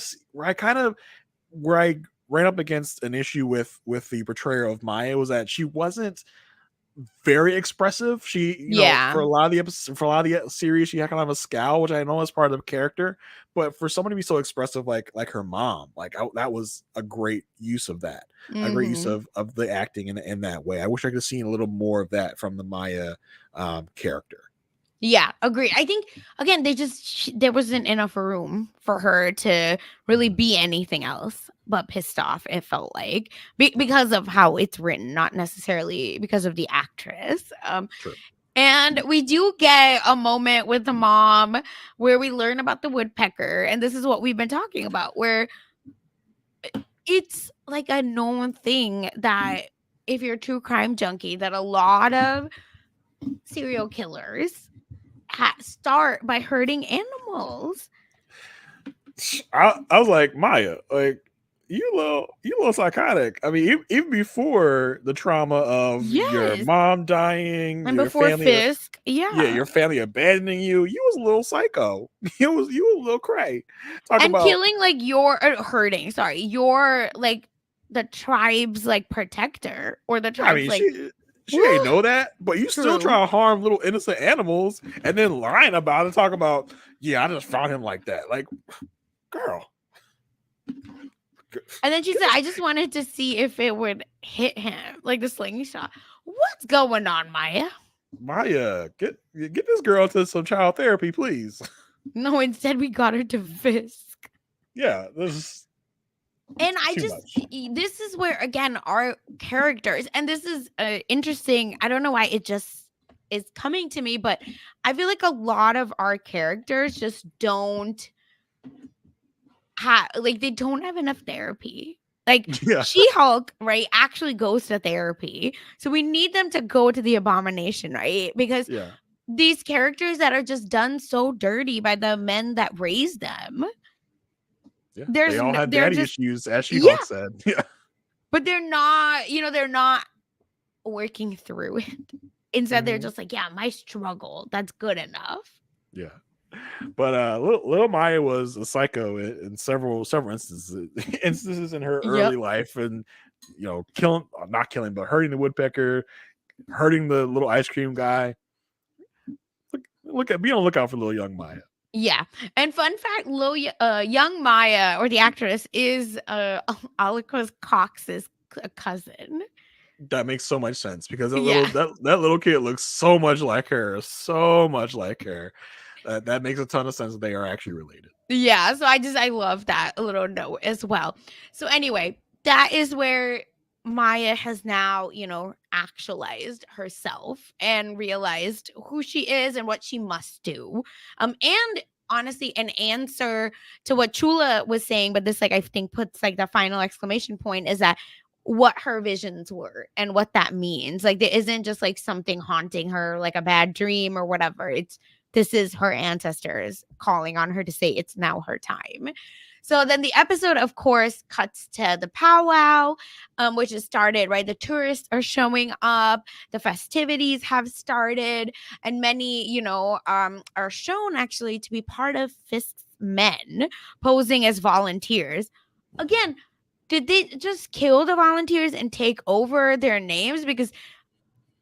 ran up against an issue with the portrayal of Maya was that she wasn't very expressive. She, Yeah. for a lot of the episodes, for a lot of the series, she had kind of a scowl, which I know is part of the character. But for someone to be so expressive, like her mom, that was a great use of that, a great use Mhm. of the acting in that way. I wish I could have seen a little more of that from the Maya character. Yeah, agree. I think again, there wasn't enough room for her to really Mhm. be anything else but pissed off. It felt like because of how it's written, not necessarily because of the actress. True. And we do get a moment with the mom where we learn about the woodpecker, and this is what we've been talking about, where it's like a known thing that if you're a true crime junkie, that a lot of serial killers start by hurting animals. I was like, Maya, like you little psychotic. I mean, even before the trauma of your Yes. mom dying, And before Fisk, yeah. your family abandoning you, you was a little psycho. You was a little cray. Talk And about. killing like your hurting, sorry, your like the tribe's like protector or the I tribe's mean, like she ain't woo, know that, but you still true. try to harm little innocent animals and then lying about it. Talk about, yeah, I just found him like that. Like, girl, And then she get said, this I just wanted to see if it would hit him, like the slingshot. What's going on, Maya? Maya, get this girl to some child therapy, please. No, instead we got her to Fisk. Yeah, this is And I too just, much. this is where, again, our characters, and this is interesting. I don't know why it just is coming to me, but I feel like a lot of our characters just don't like, they don't have enough therapy. Like, Yeah, She Hulk, right, actually goes to therapy. So we need them to go to the Abomination, right? Because yeah, these characters that are just done so dirty by the men that raised them, yeah. They all had they're daddy just, issues, as She yeah, Hulk said. Yeah, but they're not working through it. Instead, they're hmm just like, yeah, my struggle, that's good enough. yeah. But little Maya was a psycho in several instances in her early Yep. life, and killing, not killing, but hurting the woodpecker, hurting the little ice cream guy. Be on the lookout for little young Maya. Yeah. And fun fact, young Maya, or the actress, is Alika's Cox's cousin. That makes so much sense because Yeah. that little kid looks so much like her, so much like her. That makes a ton of sense that they are actually related. Yeah, so I love that little note as well. So anyway, that is where Maya has now, actualized herself and realized who she is and what she must do. And honestly, an answer to what Chula was saying, but this, like, I think puts like the final exclamation point, is that what her visions were and what that means. Like, there isn't just like something haunting her, like a bad dream or whatever. This is her ancestors calling on her to say it's now her time. So then the episode, of course, cuts to the powwow, which has started, right? The tourists are showing up, the festivities have started, and many, are shown actually to be part of Fisk's men posing as volunteers. Again, did they just kill the volunteers and take over their names? Because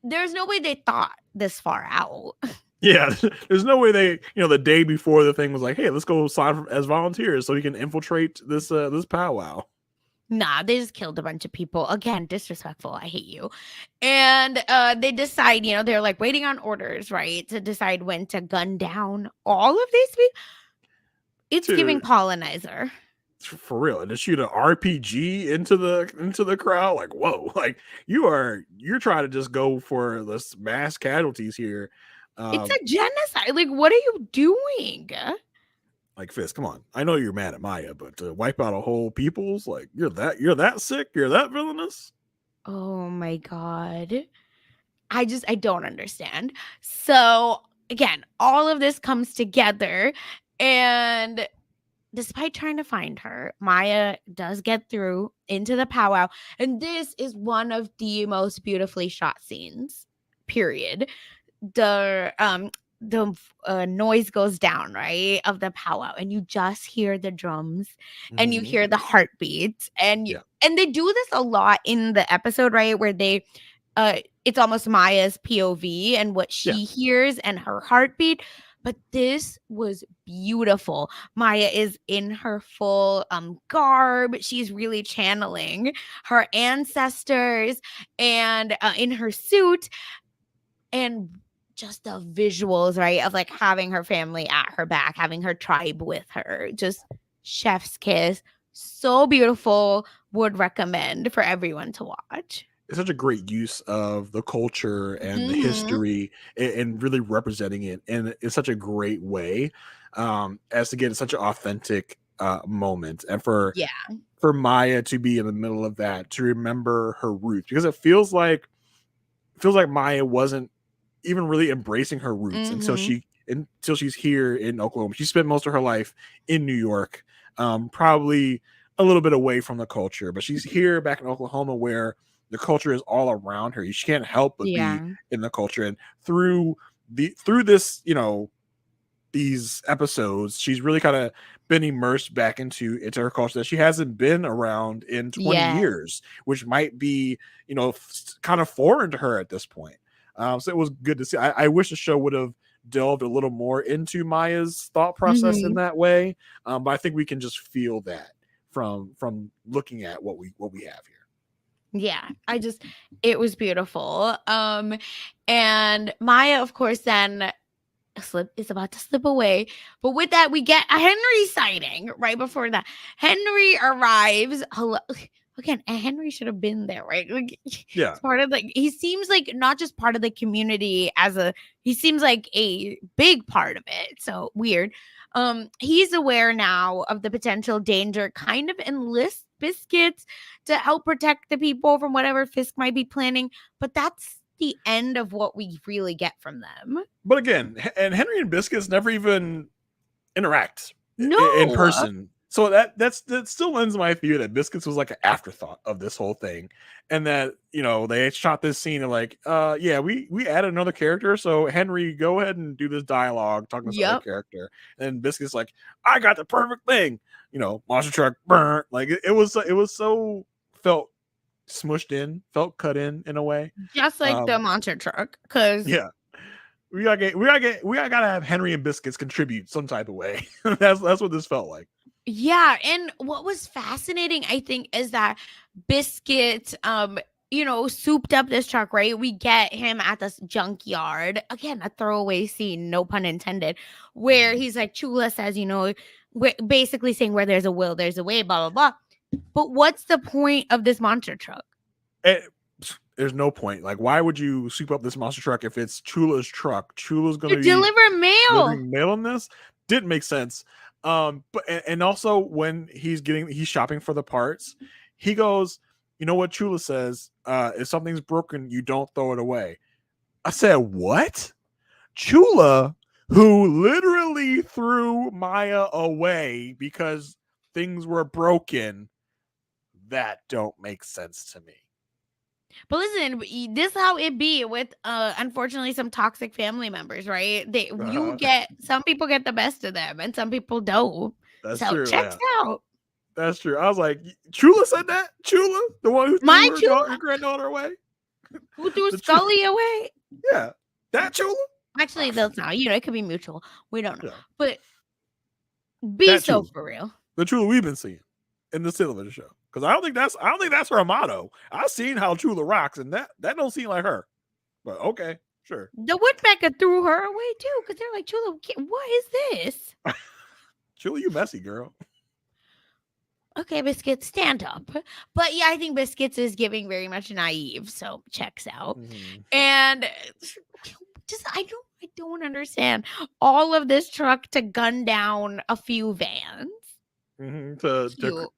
there's no way they thought this far out. Yeah, there's no way they, the day before the thing was like, hey, let's go sign as volunteers so we can infiltrate this powwow. Nah, they just killed a bunch of people. Again, disrespectful. I hate you. And they decide, they're like waiting on orders, right? To decide when to gun down all of these people. It's giving To colonizer. For real, and to shoot an RPG into the crowd, like, whoa, like you're trying to just go for this mass casualties here. It's Um, a genocide. Like, what are you doing? like Fist, come on. I know you're mad at Maya, but to wipe out a whole people's, like, you're that sick, you're that villainous. Oh my God. I don't understand. So again, all of this comes together, and despite trying to find her, Maya does get through into the powwow, and this is one of the most beautifully shot scenes. Period. The noise goes down, right, of the powwow, and you just hear the drums and you Mhm. hear the heartbeats, Yeah. and they do this a lot in the episode, right, where it's almost Maya's POV and what Yeah. she hears and her heartbeat. But this was beautiful. Maya is in her full garb. She's really channeling her ancestors, and in her suit, and just the visuals, right, of like having her family at her back, having her tribe with her. Just chef's kiss. So beautiful. Would recommend for everyone to watch. It's such a great use of the culture and the Mhm. history and really representing it in such a great way, as to get such an authentic moment, and Yeah. for Maya to be in the middle of that, to remember her roots, because it feels like Maya wasn't even really embracing her roots Mhm. until she's here in Oklahoma. She spent most of her life in New York, probably a little bit away from the culture, but she's here back in Oklahoma where the culture is all around her. She can't help but be Yeah. in the culture, and through this, these episodes, she's really kind of been immersed back into her culture that she hasn't been around in 20 Yeah. years, which might be, kind of foreign to her at this point. So it was good to see. I wish the show would have delved a little more into Maya's thought process in Mhm. that way, but I think we can just feel that from looking at what we have here. Yeah. It was beautiful. And Maya, of course, then slip is about to slip away. But with that, we get a Henry sighting right before that. Henry arrives. Hello. Again, and Henry should have been there, right? Like, Yeah. he's part of like he seems like not just part of the community he seems like a big part of it. So weird. He's aware now of the potential danger, kind of enlists Biscuits to help protect the people from whatever Fisk might be planning. But that's the end of what we really get from them. But again, and Henry and Biscuits never even interact in No. person. So that still lends my theory that Biscuits was like an afterthought of this whole thing, and that they shot this scene and like, yeah, we added another character, so Henry, go ahead and do this dialogue talking to this other Yep. character, and Biscuits like, I got the perfect thing, monster truck burnt, like it was so felt smushed in, felt cut in a way. Just like the Um, monster truck. Cause yeah, we gotta have Henry and Biscuits contribute some type of way. That's what this felt like. yeah, and what was fascinating, I think, is that Biscuit, souped up this truck, right? We get him at this junkyard. Again, a throwaway scene, no pun intended, where Mhm. he's like, Chula says, basically saying where there's a will, there's a way, blah, blah, blah. But what's the point of this monster truck? Eh, there's no point. Like, why would you soup up this monster truck if it's Chula's truck? Chula's To gonna be deliver mail. delivering mail on this. Didn't make sense. But and also when he's shopping for the parts, he goes, you know what Chula says? If something's broken, you don't throw it away. I said, what? Chula, who literally threw Maya away because things were broken, that don't make sense to me. But listen, this how it be with unfortunately some toxic family members, right? You Uh-huh. get some people get the best of them and some people don't. That's So true. checks Yeah, out. that's true. I was like, Chula said that. Chula, the one who threw My her Chula, granddaughter away. who threw The Chula, Scully away. yeah, that Chula. Actually, Ah, that's not. It could be mutual. We don't know. yeah, But be that so Chula, for real. the Chula we've been seeing in the television show. Because I don't think that's her motto. I've seen how Chula rocks, and that don't seem like her. But okay, sure. The woodpecker threw her away too, because they're like, Chula, what is this? Chula, you messy girl. Okay, Biscuits, stand up. But yeah, I think Biscuits is giving very much naive, so checks out. Mm-hmm. And just I don't understand all of this truck to gun down a few vans. Mm-hmm. To Cute.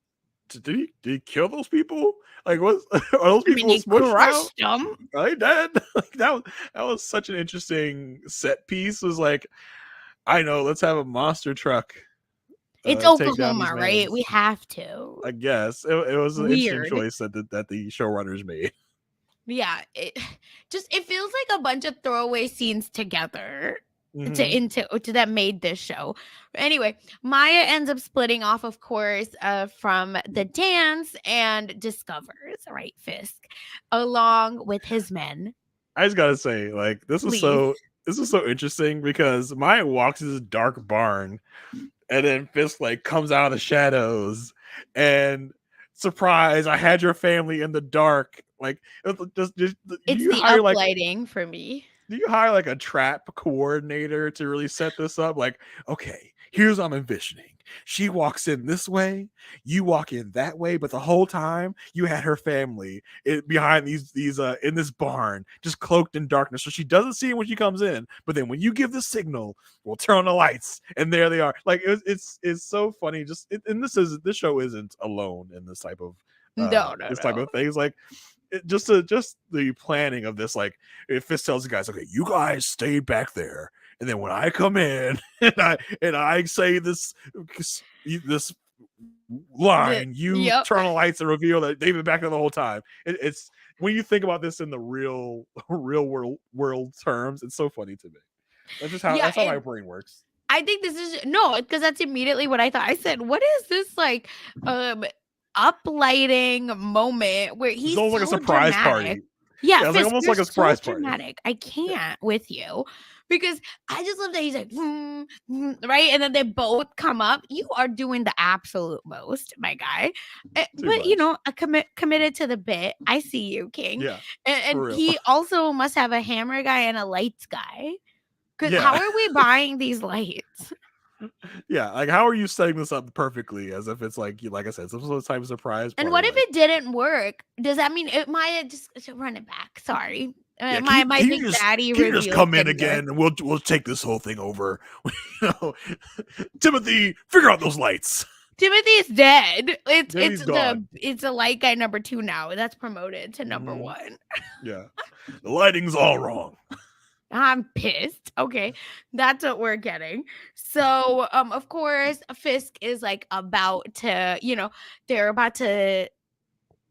did he kill those people? Like, what are those I mean, people he smushed now? crushed them. Are they dead? Like that was such an interesting set piece. It was like, I know, let's have a monster truck It's take down these Oklahoma, right? We mans. have to. I guess it was an interesting Weird. choice that the showrunners made. Yeah, it feels like a bunch of throwaway scenes together Hmm. to that made this show. Anyway, Maya ends up splitting off, of course, from the dance and discovers, right, Fisk, along with his men. I just gotta say, like, Please. this is so interesting because Maya walks in this dark barn, and then Fisk like comes out of the shadows, and surprise, I had your family in the dark. Like, just It's you the hire like uplighting for me. do you hire like a trap coordinator to really set this up? Like, okay, here's what I'm envisioning. She walks in this way, you walk in that way, but the whole time you had her family behind these in this barn, just cloaked in darkness, so she doesn't see him when she comes in. But then when you give the signal, we'll turn on the lights, and there they are. Like, it's so funny. And this show isn't alone in No, no, this type no. of things. Like, just the planning of this, like, if Fist tells the guys, okay, you guys stay back there, and then when I come in and I say this line, you Yep. turn on the lights and reveal that they've been back there the whole time. It's when you think about this in the real world terms, it's so funny to me. Yeah, That's how my brain works. I think this is no, because that's immediately what I thought. I said, "What is this like, um, uplighting moment where It's he's almost like a so surprise dramatic?" party. Yeah, Yeah, it's like Fisk, almost you're like a so surprise party. dramatic. I Yeah, can't with you because I just love that he's like, right, and then they both come up. You are doing the absolute most, my guy. too But much. committed to the bit. I see you, King, Yeah, and for real. he also must have a hammer guy and a lights guy. Because how Yeah. are we buying these lights? Yeah, like, how are you setting this up perfectly as if it's like I said, some sort of type of surprise And party? what if Like, it didn't work? Does that mean it might just run it back? Sorry. yeah, My big daddy can you just reveals come in didn't work. again and we'll take this whole thing over? You know, Timothy, figure out those lights. Timothy's dead. Timmy's gone. It's a light guy number 2 now. That's promoted to number Hmm. 1. Yeah, the lighting's all wrong. I'm pissed. Okay. That's what we're getting. So, of course, Fisk is like about to, they're about to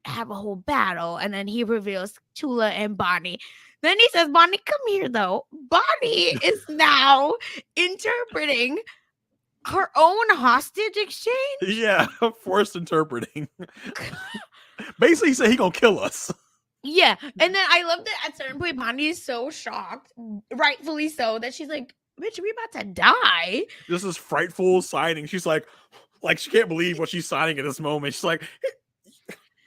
have a whole battle, and then he reveals Tula and Bonnie. Then he says, Bonnie, come here though. Bonnie is now interpreting her own hostage exchange. Yeah, forced interpreting. Basically, he said he gonna kill us. Yeah. And then I love that at certain point, Bonnie is so shocked, rightfully so, that she's like, bitch, we about to die. This is frightful signing. She's like she can't believe what she's signing at this moment. She's like,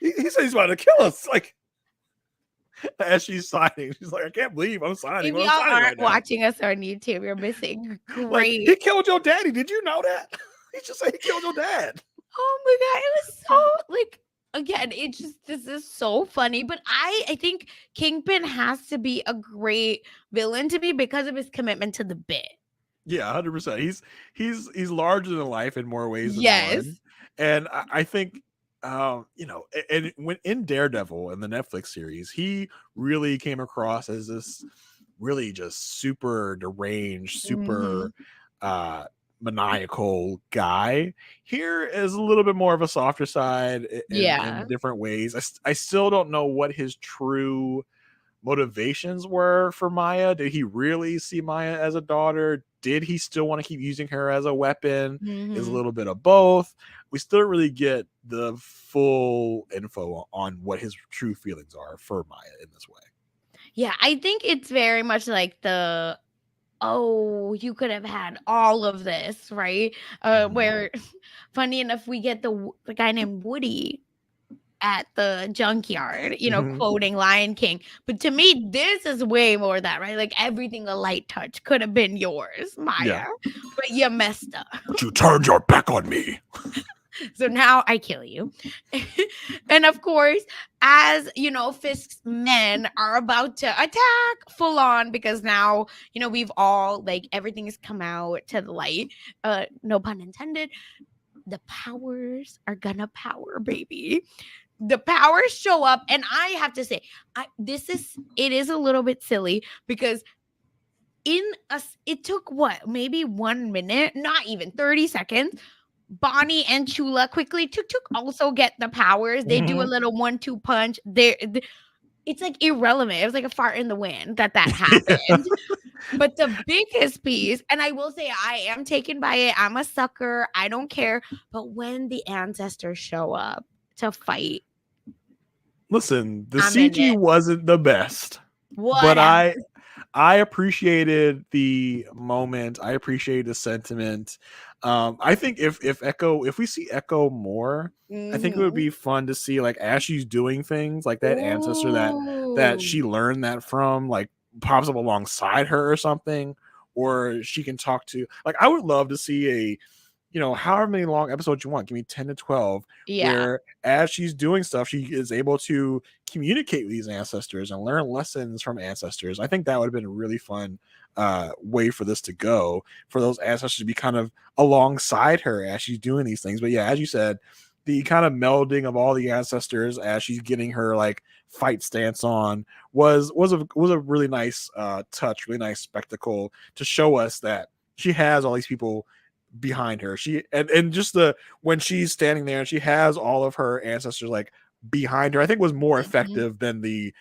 he said he's about to kill us. Like, as she's signing, she's like, I can't believe I'm signing If what y'all I'm signing right aren't now. watching us on YouTube, you're missing Like, he great. killed your daddy. Did you know that? He just said he killed your dad. Oh my god, it was so like again, it just this is so funny. But I think Kingpin has to be a great villain to me because of his commitment to the bit. Yeah, 100%. He's larger than life in more ways than Yes. one. And I think and when in Daredevil in the Netflix series, he really came across as this really just super deranged, super Hmm. uh maniacal guy. Here is a little bit more of a softer side in Yeah. different ways. I still don't know what his true motivations were for Maya. Did he really see Maya as a daughter? Did he still want to keep using her as a weapon? Is a Hmm. little bit of both. We still don't really get the full info on what his true feelings are for Maya in this way. Yeah, I think it's very much like the oh, you could have had all of this, right? Where funny enough, we get the guy named Woody at the junkyard, Mhm. quoting Lion King. But to me, this is way more that, right? Like everything a light touch could have been yours, Yeah. Maya, but you messed up. But you turned your back on me. So now I kill you. And of course, as Fisk's men are about to attack full on because now, we've all like everything has come out to the light. No pun intended. the powers are gonna power, baby. The powers show up, and I have to say, it is a little bit silly because it took what, maybe 1 minute, not even 30 seconds. Bonnie and Chula quickly took also get the powers. They do a Mhm. little 1-2 punch. It's like irrelevant. It was like a fart in the wind that Yeah. happened. But the biggest piece, and I will say I am taken by it. I'm a sucker. I don't care. But when the ancestors show up to fight, Listen, the I'm in CG it. wasn't the best, but What? I appreciated the moment. I appreciated the sentiment. I think if we see Echo more, I think it would Mhm. be fun to see like as she's doing things like that ancestor that Ooh. she learned that from like pops up alongside her or something, or she can talk to. Like I would love to see a however many long episodes you want. Give me 10 to 12, Yeah. where as she's doing stuff, she is able to communicate with these ancestors and learn lessons from ancestors. I think that would have been a really fun way for this to go, for those ancestors to be kind of alongside her as she's doing these things. But yeah, as you said, the kind of melding of all the ancestors as she's getting her like fight stance on was a really nice touch, really nice spectacle to show us that she has all these people behind her. She and just the when she's standing there and she has all of her ancestors like behind her, I think was more Mhm. effective than the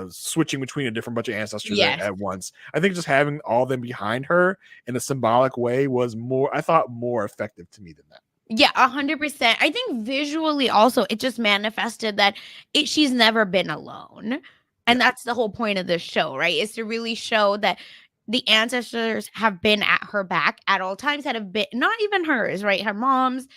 switching between a different bunch of ancestors Yes. at once. I think just having all of them behind her in a symbolic way was more, I thought, more effective to me than that. Yeah, 100%. I think visually also it just manifested that she's never been alone. And Yeah. that's the whole point of this show, right? Is to really show that the ancestors have been at her back at all times, that have been not even hers, right? Her mom's,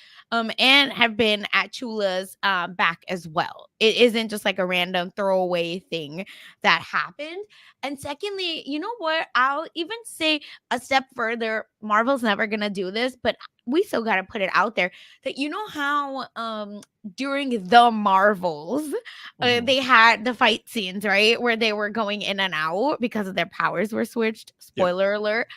and have been at Chula's back as well. It isn't just like a random throwaway thing that happened. And secondly, you know what? I'll even say a step further. Marvel's never gonna do this, but we still got to put it out there that you know how during the Marvels Mhm. they had the fight scenes, right, where they were going in and out because of their powers were switched. Yeah. Spoiler alert.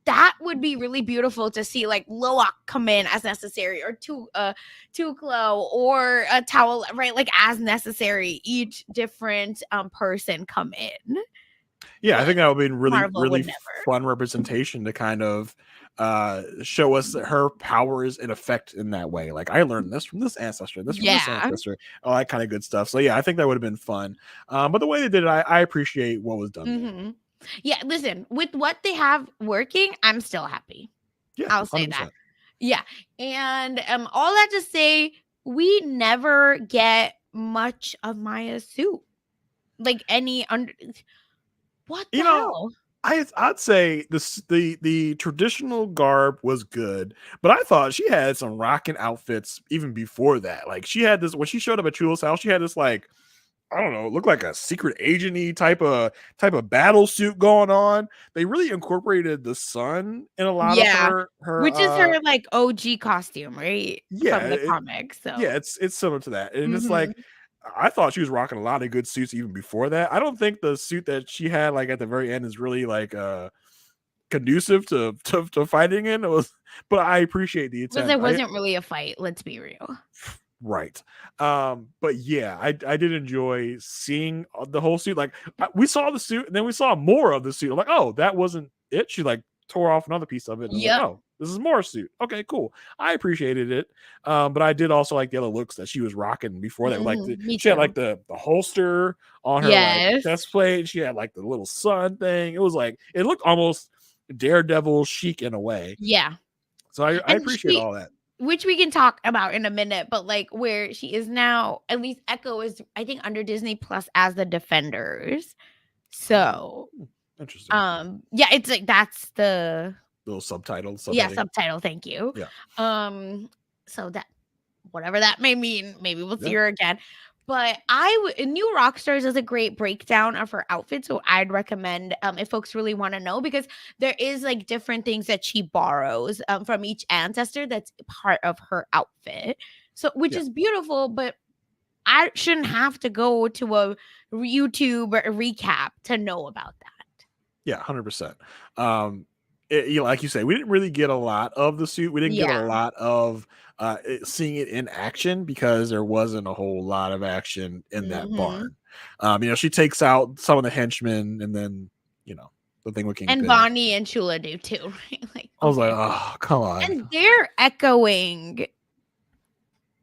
That would be really beautiful to see, like Loak come in as necessary, or Tuklo, or a Towel, right, like as necessary, each different person come in. Yeah, I But think that would be really, Marvel really would never. fun representation to kind of show us that her power is in effect in that way. Like I learned this from this ancestor, this from this Yeah. ancestor, all that kind of good stuff. So yeah, I think that would have been fun. But the way they did it, I appreciate what was done there. Mhm. Yeah, listen, with what they have working, I'm still happy. Yeah, I'll say that. 100%. Yeah, and, all that to say, we never get much of Maya's suit. Like, any under what You the know, hell? I'd say the traditional garb was good, but I thought she had some rocking outfits even before that. Like she had this when she showed up at Chula's house, she had this like I don't know, it looked like a secret agenty type of battle suit going on. They really incorporated the sun in a lot of Yeah, her which is her, like, OG costume, right? yeah, From the comics, yeah, so it's similar to that. And it's mhm. like I thought she was rocking a lot of good suits even before that. I don't think the suit that she had like at the very end is really like conducive to fighting in. It was but I appreciate the Because attempt. there I wasn't really a fight, let's be real. Right. But yeah, I did enjoy seeing the whole suit. Like we saw the suit and then we saw more of the suit. I'm like, oh, that wasn't it. She like tore off another piece of it. And I was like, Yep. oh, this is more suit. Okay, cool. I appreciated it. But I did also like the other looks that she was rocking before that. Like Mhm, me she had too. like the holster on her like Yes. chest plate. She had like the little sun thing. It was like it looked almost Daredevil chic in a way. Yeah, So I and appreciate she all that. which we can talk about in a minute, but, like, where she is now, at least Echo is, I think, under Disney Plus as the Defenders. Oh, So, interesting. yeah, it's like that's the Little subtitle, yeah, subheading. subtitle, thank you. Yeah. So that whatever that may mean, maybe we'll see Yeah. her again. But New Rockstars is a great breakdown of her outfit, so I'd recommend if folks really want to know, because there is like different things that she borrows from each ancestor that's part of her outfit. So which Yeah. is beautiful, but I shouldn't have to go to a YouTube or a recap to know about that. Yeah, 100%. Um, like you say, we didn't really get a lot of the suit. We didn't get a Yeah. lot of seeing it in action because there wasn't a whole lot of action in that Hmm. barn. She takes out some of the henchmen, and then the thing with And Kingpin. Bonnie and Chula do too, right? Like, I was like, okay. oh, come on. And they're echoing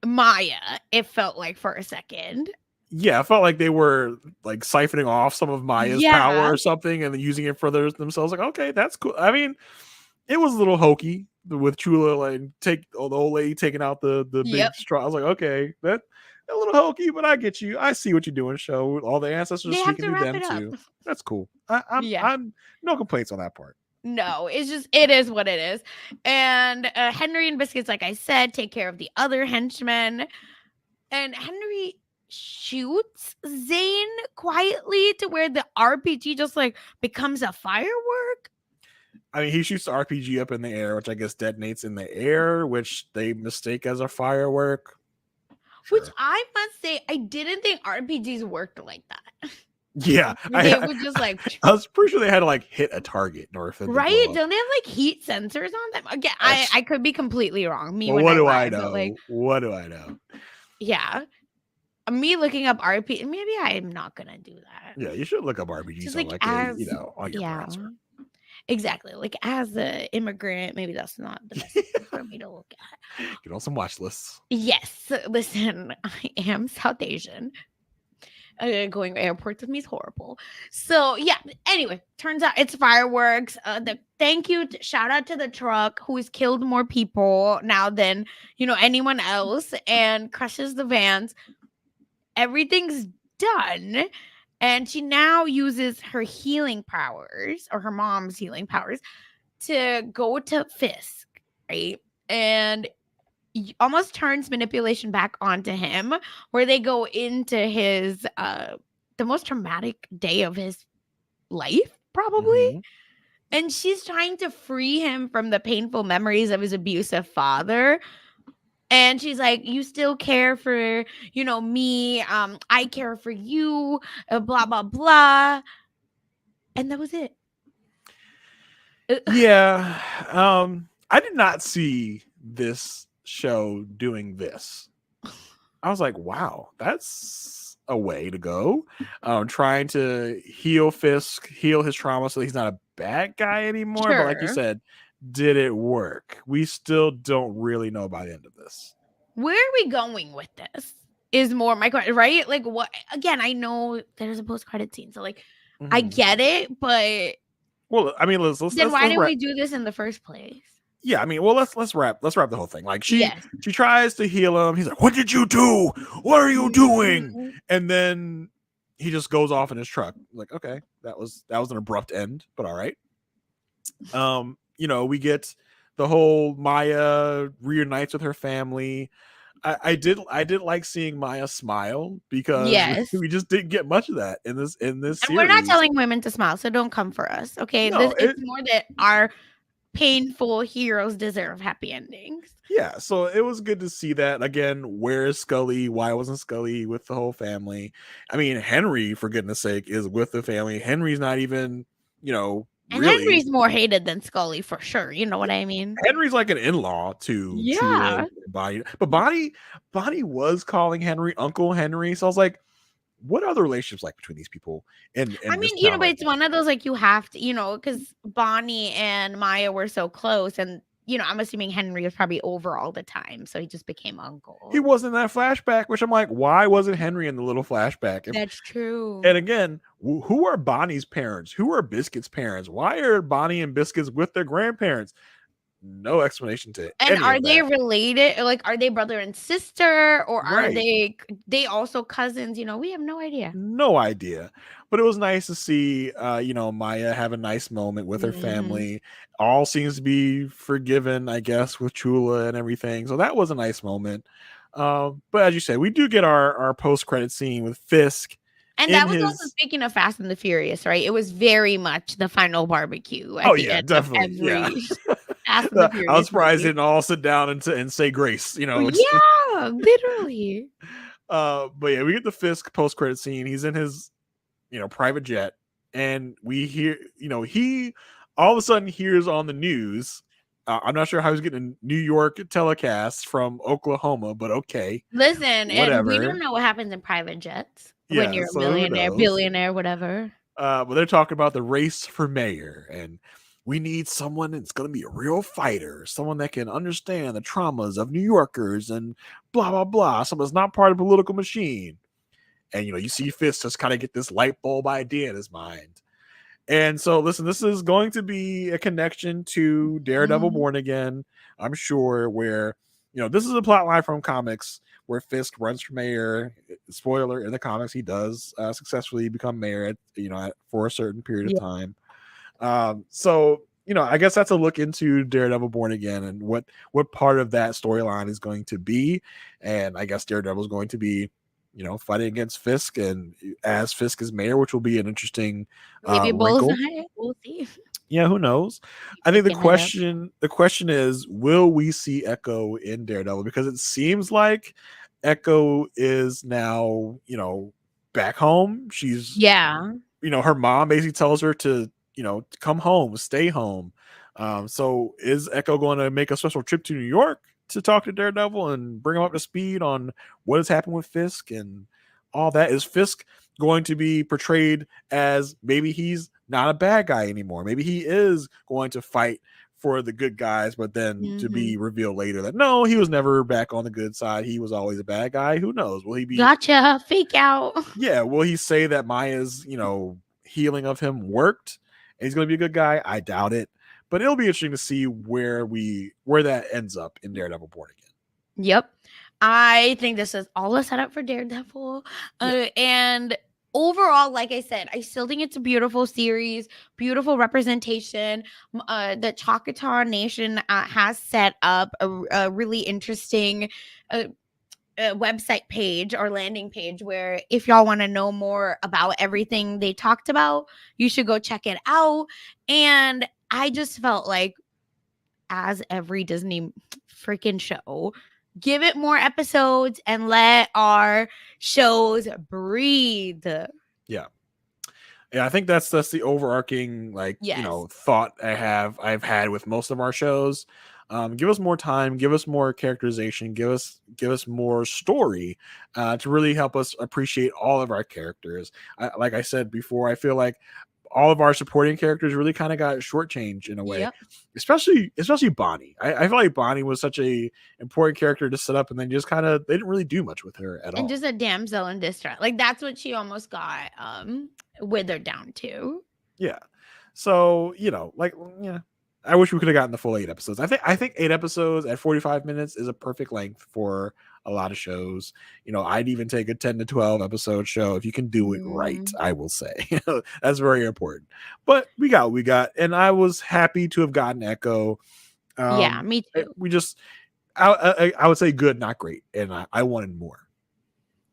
Maya, it felt like for a second. Yeah, I felt like they were like siphoning off some of Maya's power Yeah. or something and then using it for themselves. Like, okay, that's cool. I mean, it was a little hokey with Chula, like the old lady taking out the big Yep. straw. I was like, okay, that a little hokey, but I get you. I see what you're doing. Show all the ancestors They have speaking to through wrap them it up. too. That's cool. I'm no complaints on that part. No, it's just it is what it is. And Henry and Biscuits, like I said, take care of the other henchmen. And Henry shoots Zane quietly to where the RPG just like becomes a firework. I mean, he shoots the RPG up in the air, which I guess detonates in the air, which they mistake as a firework. Which Sure. I must say, I didn't think RPGs worked like that. Yeah, They would just like I was pretty sure they had to like hit a target in order for them to right? blow up. Don't they have like heat sensors on them? Again, That's, I could be completely wrong. Me well, when what I do I lie, but like, know? What do I know? yeah, me looking up RP. Maybe I am not gonna do that. Yeah, you should look up RPGs Just on like like as on your yeah, browser. exactly. Like as an immigrant, maybe that's not the best thing for me to look at. Get on some watch lists. Yes, listen, I am South Asian. Going to airports with me is horrible. So yeah. Anyway, turns out it's fireworks. The thank you, shout out to the truck who has killed more people now than anyone else and crushes the vans. Everything's done, and she now uses her healing powers or her mom's healing powers to go to Fisk, right? And almost turns manipulation back onto him, where they go into his the most traumatic day of his life probably, Mm-hmm. and she's trying to free him from the painful memories of his abusive father. And she's like, you still care for me, I care for you, blah blah blah. And that was it. Yeah, I did not see this show doing this. I was like, wow, that's a way to go. Trying to heal Fisk, heal his trauma so he's not a bad guy anymore. But like you Sure. said, did it work? We still don't really know by the end of this. Where are we going with this? Is more my question, right? Like, what? Again, I know there's a post-credit scene, so like, I Mm-hmm. get it, but Well, I mean, then why let's didn't wrap. we do this in the first place? Yeah, I mean, well, let's wrap the whole thing. Like Yes. she tries to heal him. He's like, "What did you do? What are you doing?" Mhm. And then he just goes off in his truck. Like, okay, that was an abrupt end, but all right. We get the whole Maya reunites with her family. I did like seeing Maya smile because Yes. we just didn't get much of that in this And we're not series. telling women to smile, so don't come for us, okay? No, It's more that our painful heroes deserve happy endings. yeah, so it was good to see that again. Where is Scully? Why wasn't Scully with the whole family? I mean, Henry, for goodness sake, is with the family. Henry's not even, And really. Henry's more hated than Scully for sure. You know what I mean? Henry's like an in-law to Chula Yeah. and Bonnie, but Bonnie was calling Henry Uncle Henry. So I was like, what are the relationships like between these people I in this mean, town but right it's now? one of those like you have to, because Bonnie and Maya were so close, and I'm assuming Henry was probably over all the time, so he just became He uncle. wasn't in that flashback, which I'm like, why wasn't Henry in the little flashback? That's true. And again, who are Bonnie's parents? Who are Biscuit's parents? Why are Bonnie and Biscuits with their grandparents? No explanation to And any are of they that. related? Like, are they brother and sister, or are Right. they also cousins? We have no idea. No idea. But it was nice to see Maya have a nice moment with her Mhm. family. All seems to be forgiven, I guess, with Chula and everything. So that was a nice moment. But as you said, we do get our post-credit scene with Fisk And in that was also his. speaking of Fast and the Furious, right? It was very much the final barbecue at Oh the yeah, end of definitely. Yeah. every Fast and the I was Furious surprised they movie. didn't all sit down and say grace. Oh, yeah, literally. But yeah, we get the Fisk post credit scene. He's in his private jet, and we hear he all of a sudden hears on the news. I'm not sure how he's getting a New York telecast from Oklahoma, but okay, Listen, and we don't whatever. know what happens in private jets when Yeah, you're a so who millionaire, knows? billionaire, whatever. But they're talking about the race for mayor, and we need someone that's going to be a real fighter, someone that can understand the traumas of New Yorkers, and blah blah blah. Someone that's not part of the political machine. And you see Fist just kind of get this light bulb idea in his mind. And so, listen, this is going to be a connection to Daredevil Mhm. Born Again, I'm sure, where, this is a plot line from comics where Fisk runs for mayor. Spoiler, in the comics, he does successfully become mayor for a certain period of Yeah. time. So, I guess that's a look into Daredevil Born Again and what part of that storyline is going to be. And I guess Daredevil is going to be, fighting against Fisk and as Fisk is mayor, which will be an interesting Maybe wrinkle. bullseye. We'll see. Yeah, who knows? I think the Picking it up. question is, will we see Echo in Daredevil? Because it seems like Echo is now, back home. She's, Yeah. her mom basically tells her to, to come home, stay home. So is Echo going to make a special trip to New York to talk to Daredevil and bring him up to speed on what has happened with Fisk and all that? Is Fisk going to be portrayed as maybe he's not a bad guy anymore? Maybe he is going to fight for the good guys, but then to be Mhm. revealed later that no, he was never back on the good side. He was always a bad guy. Who knows? Will he be Gotcha. Fake out. yeah, will he say that Maya's, healing of him worked and he's going to be a good guy? I doubt it. But it'll be interesting to see where that ends up in Daredevil Born Again. Yep. I think this is all a setup for Daredevil. Yeah. And overall, like I said, I still think it's a beautiful series, beautiful representation. The Choctaw Nation has set up a really interesting uh, website page or landing page where if y'all want to know more about everything they talked about, you should go check it out. And I just felt like, as every Disney freaking show, give it more episodes and let our shows breathe. Yeah. Yeah, I think that's the overarching Yes. thought I've had with most of our shows. Give us more time, give us more characterization, give us more story to really help us appreciate all of our characters. Like I said before, I feel like all of our supporting characters really kind of got shortchanged in a way, Yep. especially Bonnie. I feel like Bonnie was such a important character to set up, and then just kind of they didn't really do much with her at And all. just a damsel in distress. Like that's what she almost got withered down to. Yeah. So, yeah. I wish we could have gotten the full 8 episodes. I think 8 episodes at 45 minutes is a perfect length for a lot of shows. I'd even take a 10 to 12 episode show if you can do it right, Mm, I will say. That's very important. But we got, and I was happy to have gotten Echo. yeah, Um me too. we just I would say good, not great, and I wanted more.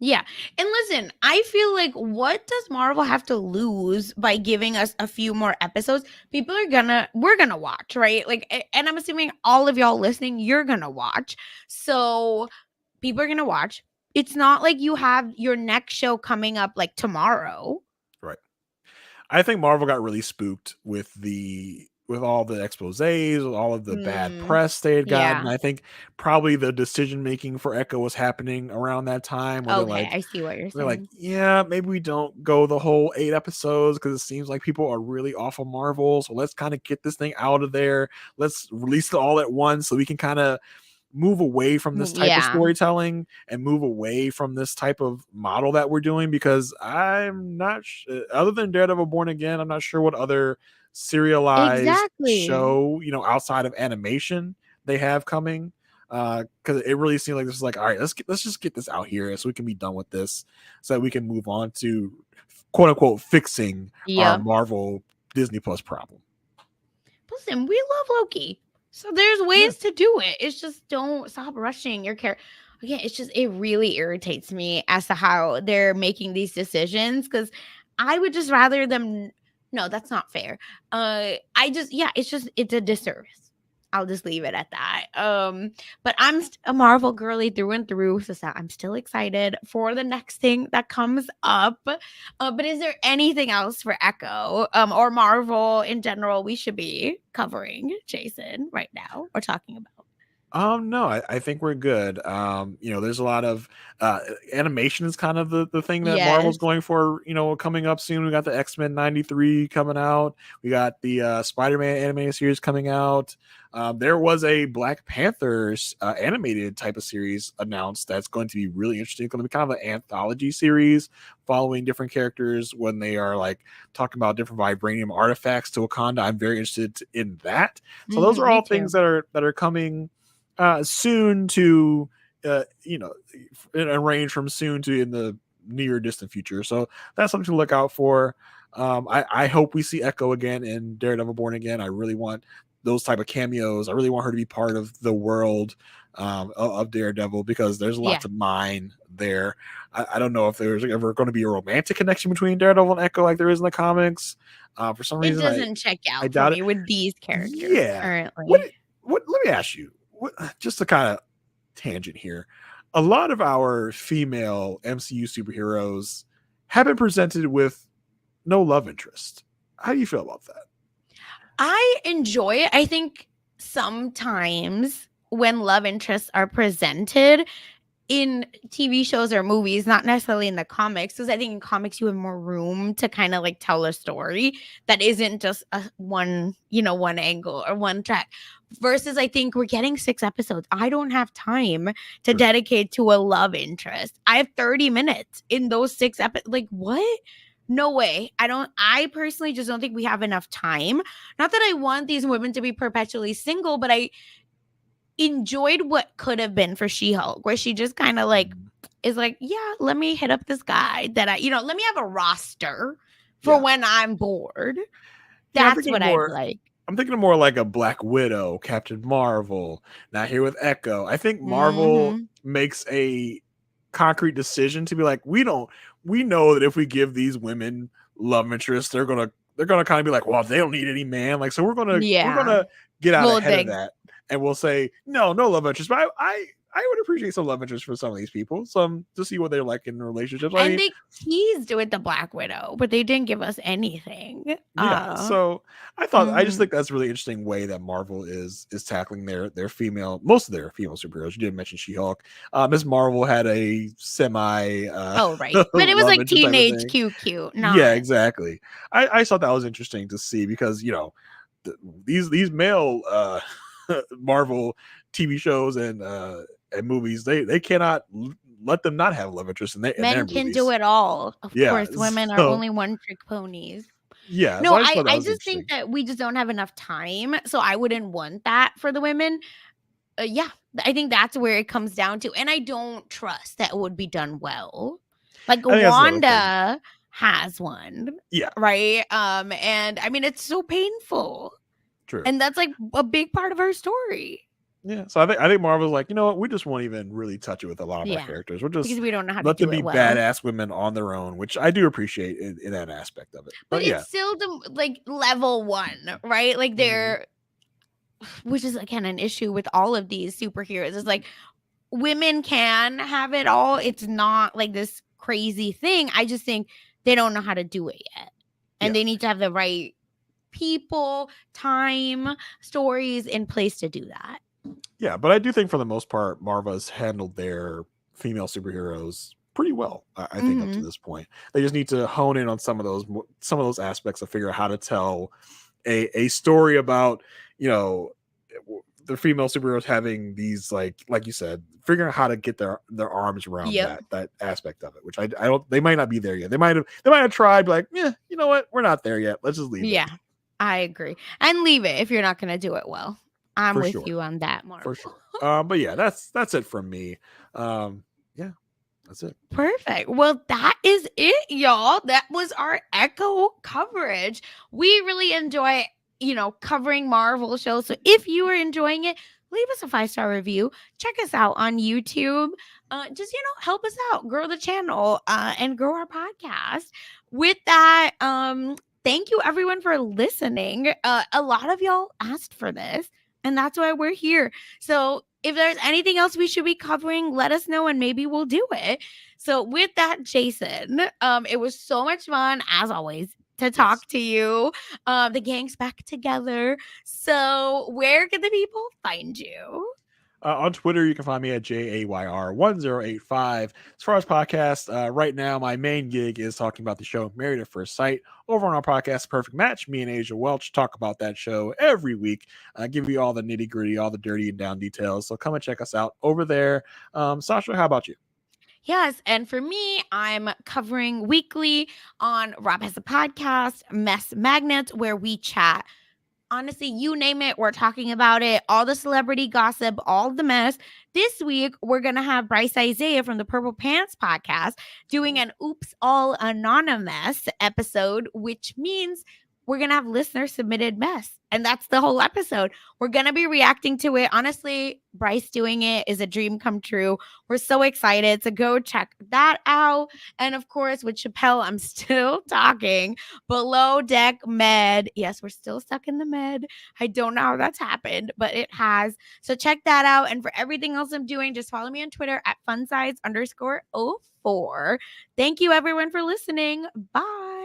Yeah. And listen, I feel like what does Marvel have to lose by giving us a few more episodes? We're gonna watch, right? Like, and I'm assuming all of y'all listening, you're gonna watch. So people are gonna watch. It's not like you have your next show coming up like tomorrow. Right. I think Marvel got really spooked with all the exposés, with all of the bad Mm, press they had gotten. yeah. I think probably the decision making for Echo was happening around that time where they're Okay, like I see what you're they're like, saying. yeah, maybe we don't go the whole 8 episodes because it seems like people are really off of Marvel. So let's kind of get this thing out of there. Let's release it all at once so we can kind of move away from this type of Yeah. storytelling and move away from this type of model that we're doing, because I'm not other than Daredevil Born Again, I'm not sure what other serialized Exactly. show outside of animation they have coming, because it really seemed like this is like, all right, let's just get this out here so we can be done with this so that we can move on to quote unquote fixing our Yep. Marvel Disney Plus problem. Listen, we love Loki. So there's Yeah. ways to do it. It's just don't stop rushing your character. Again, it's just it really irritates me as to how they're making these decisions because I would just rather them. No, that's not fair. I just yeah, it's a disservice. I'll just leave it at that. But I'm a Marvel girly through and through, so I'm still excited for the next thing that comes up. But is there anything else for Echo, or Marvel in general we should be covering, Jason, right now or talking about? No, I think we're good. There's a lot of uh animation is kind of the thing that Marvel's Yes. going for, coming up soon. We got the X-Men 93 coming out. We got the Spider-Man animated series coming out. There was a Black Panthers animated type of series announced that's going to be really interesting. It's going to be kind of an anthology series following different characters when they are like talking about different vibranium artifacts to Wakanda. I'm very interested in that. So those are Me all things too. that are coming soon to in a range from soon to in the near distant future. So that's something to look out for. I hope we see Echo again in Daredevil Born Again. I really want those type of cameos. I really want her to be part of the world of Daredevil, because there's a lot Yeah. to mine there. I don't know if there's ever going to be a romantic connection between Daredevil and Echo like there is in the comics. For some It reason, doesn't check I out for doubt it. me with these characters Yeah. What currently. what let me ask you. What, just a kind of tangent here. A lot of our female MCU superheroes have been presented with no love interest. How do you feel about that? I enjoy it. I think sometimes when love interests are presented in TV shows or movies, not necessarily in the comics, because I think in comics you have more room to kind of like tell a story that isn't just one angle or one track. Versus, I think we're getting 6 episodes. I don't have time to True. dedicate to a love interest. I have 30 minutes in those 6 episodes. Like, what? No way. I personally just don't think we have enough time. Not that I want these women to be perpetually single, but I enjoyed what could have been for She-Hulk, where she just kind of like Mhm. is like, yeah, let me hit up this guy that let me have a roster for Yeah. when I'm bored. Yeah, That's what I'd like. I'm thinking of more like a Black Widow, Captain Marvel, not here with Echo. I think Marvel Mhm. makes a concrete decision to be like, we know that if we give these women love interests, they're gonna kind of be like, well, they don't need any man. Like, so we're gonna Yeah. get out Well, ahead of they that, and we'll say, no love interest. But I would appreciate some love interest for some of these people, some to see what they're like in relationships. I and mean, they teased with the Black Widow, but they didn't give us anything. yeah, so I just Mhm. think that's a really interesting way that Marvel is tackling their female, most of their female superheroes. You didn't mention She-Hulk. Miss Marvel had a semi Oh, right. But it was love like interest type of teenage thing. cute, Yeah, not exactly. I thought that was interesting to see, because th- these male Marvel TV shows and movies, they cannot let them not have love interest in their men can do movies. it all. Of Yeah, course, women are so only one trick ponies. yeah, so No, I just I thought that I was just think interesting. that we just don't have enough time, so I wouldn't want that for the women. Yeah, I think that's where it comes down to, and I don't trust that it would be done well. Like I think that's another thing. Wanda has one, Yeah, right? And I mean it's so painful, true. and that's like a big part of her story. Yeah, so I think Marvel's like, you know what, we just won't even really touch it with a lot of our Yeah, characters. We'll because just we don't know how to let them do be it well. badass women on their own, which I do appreciate in that aspect of it. But But yeah. it's still the like level one, right? Like Mhm. they're which is again an issue with all of these superheroes. It's like women can have it all. It's not like this crazy thing. I just think they don't know how to do it yet. And Yeah. they need to have the right people, time, stories in place to do that. Yeah, but I do think for the most part, Marva's handled their female superheroes pretty well. I think up to Mhm. this point, they just need to hone in on some of those aspects to figure out how to tell a story about you know the female superheroes having these like you said, figuring out how to get their arms around Yep. that aspect of it. Which I don't. They might not be there yet. They might have tried. Like, yeah, you know what? We're not there yet. Let's just leave it Yeah. I agree. And leave it if you're not going to do it well. I'm for with sure. you on that, For Marvel. sure. But yeah, that's it from me. Yeah, that's it. Perfect. Well, that is it, y'all. That was our Echo coverage. We really enjoy, covering Marvel shows. So if you are enjoying it, leave us a 5-star review. Check us out on YouTube. Just, help us out, grow the channel, and grow our podcast. With that, thank you everyone for listening. A lot of y'all asked for this. And that's why we're here. So if there's anything else we should be covering, let us know and maybe we'll do it. So with that, Jason, it was so much fun as always to Yes. talk to you. The gang's back together. So where can the people find you? On Twitter, you can find me at JAYR1085. As far as podcasts, right now, my main gig is talking about the show Married at First Sight. Over on our podcast, Perfect Match, me and Asia Welch talk about that show every week, give you all the nitty gritty, all the dirty and down details. So come and check us out over there. Sasha, how about you? Yes. And for me, I'm covering weekly on Rob Has a Podcast, Mess Magnet, where we chat honestly, you name it, we're talking about it. All the celebrity gossip, all the mess. This week, we're going to have Bryce Isaiah from the Purple Pants podcast doing an Oops All Anonymous episode, which means we're going to have listener submitted mess. And that's the whole episode. We're going to be reacting to it. Honestly, Bryce doing it is a dream come true. We're so excited. So go check that out. And of course, with Chappelle, I'm still talking. Below Deck Med. Yes, we're still stuck in the med. I don't know how that's happened, but it has. So check that out. And for everything else I'm doing, just follow me on Twitter at funsides_04. Thank you everyone for listening. Bye.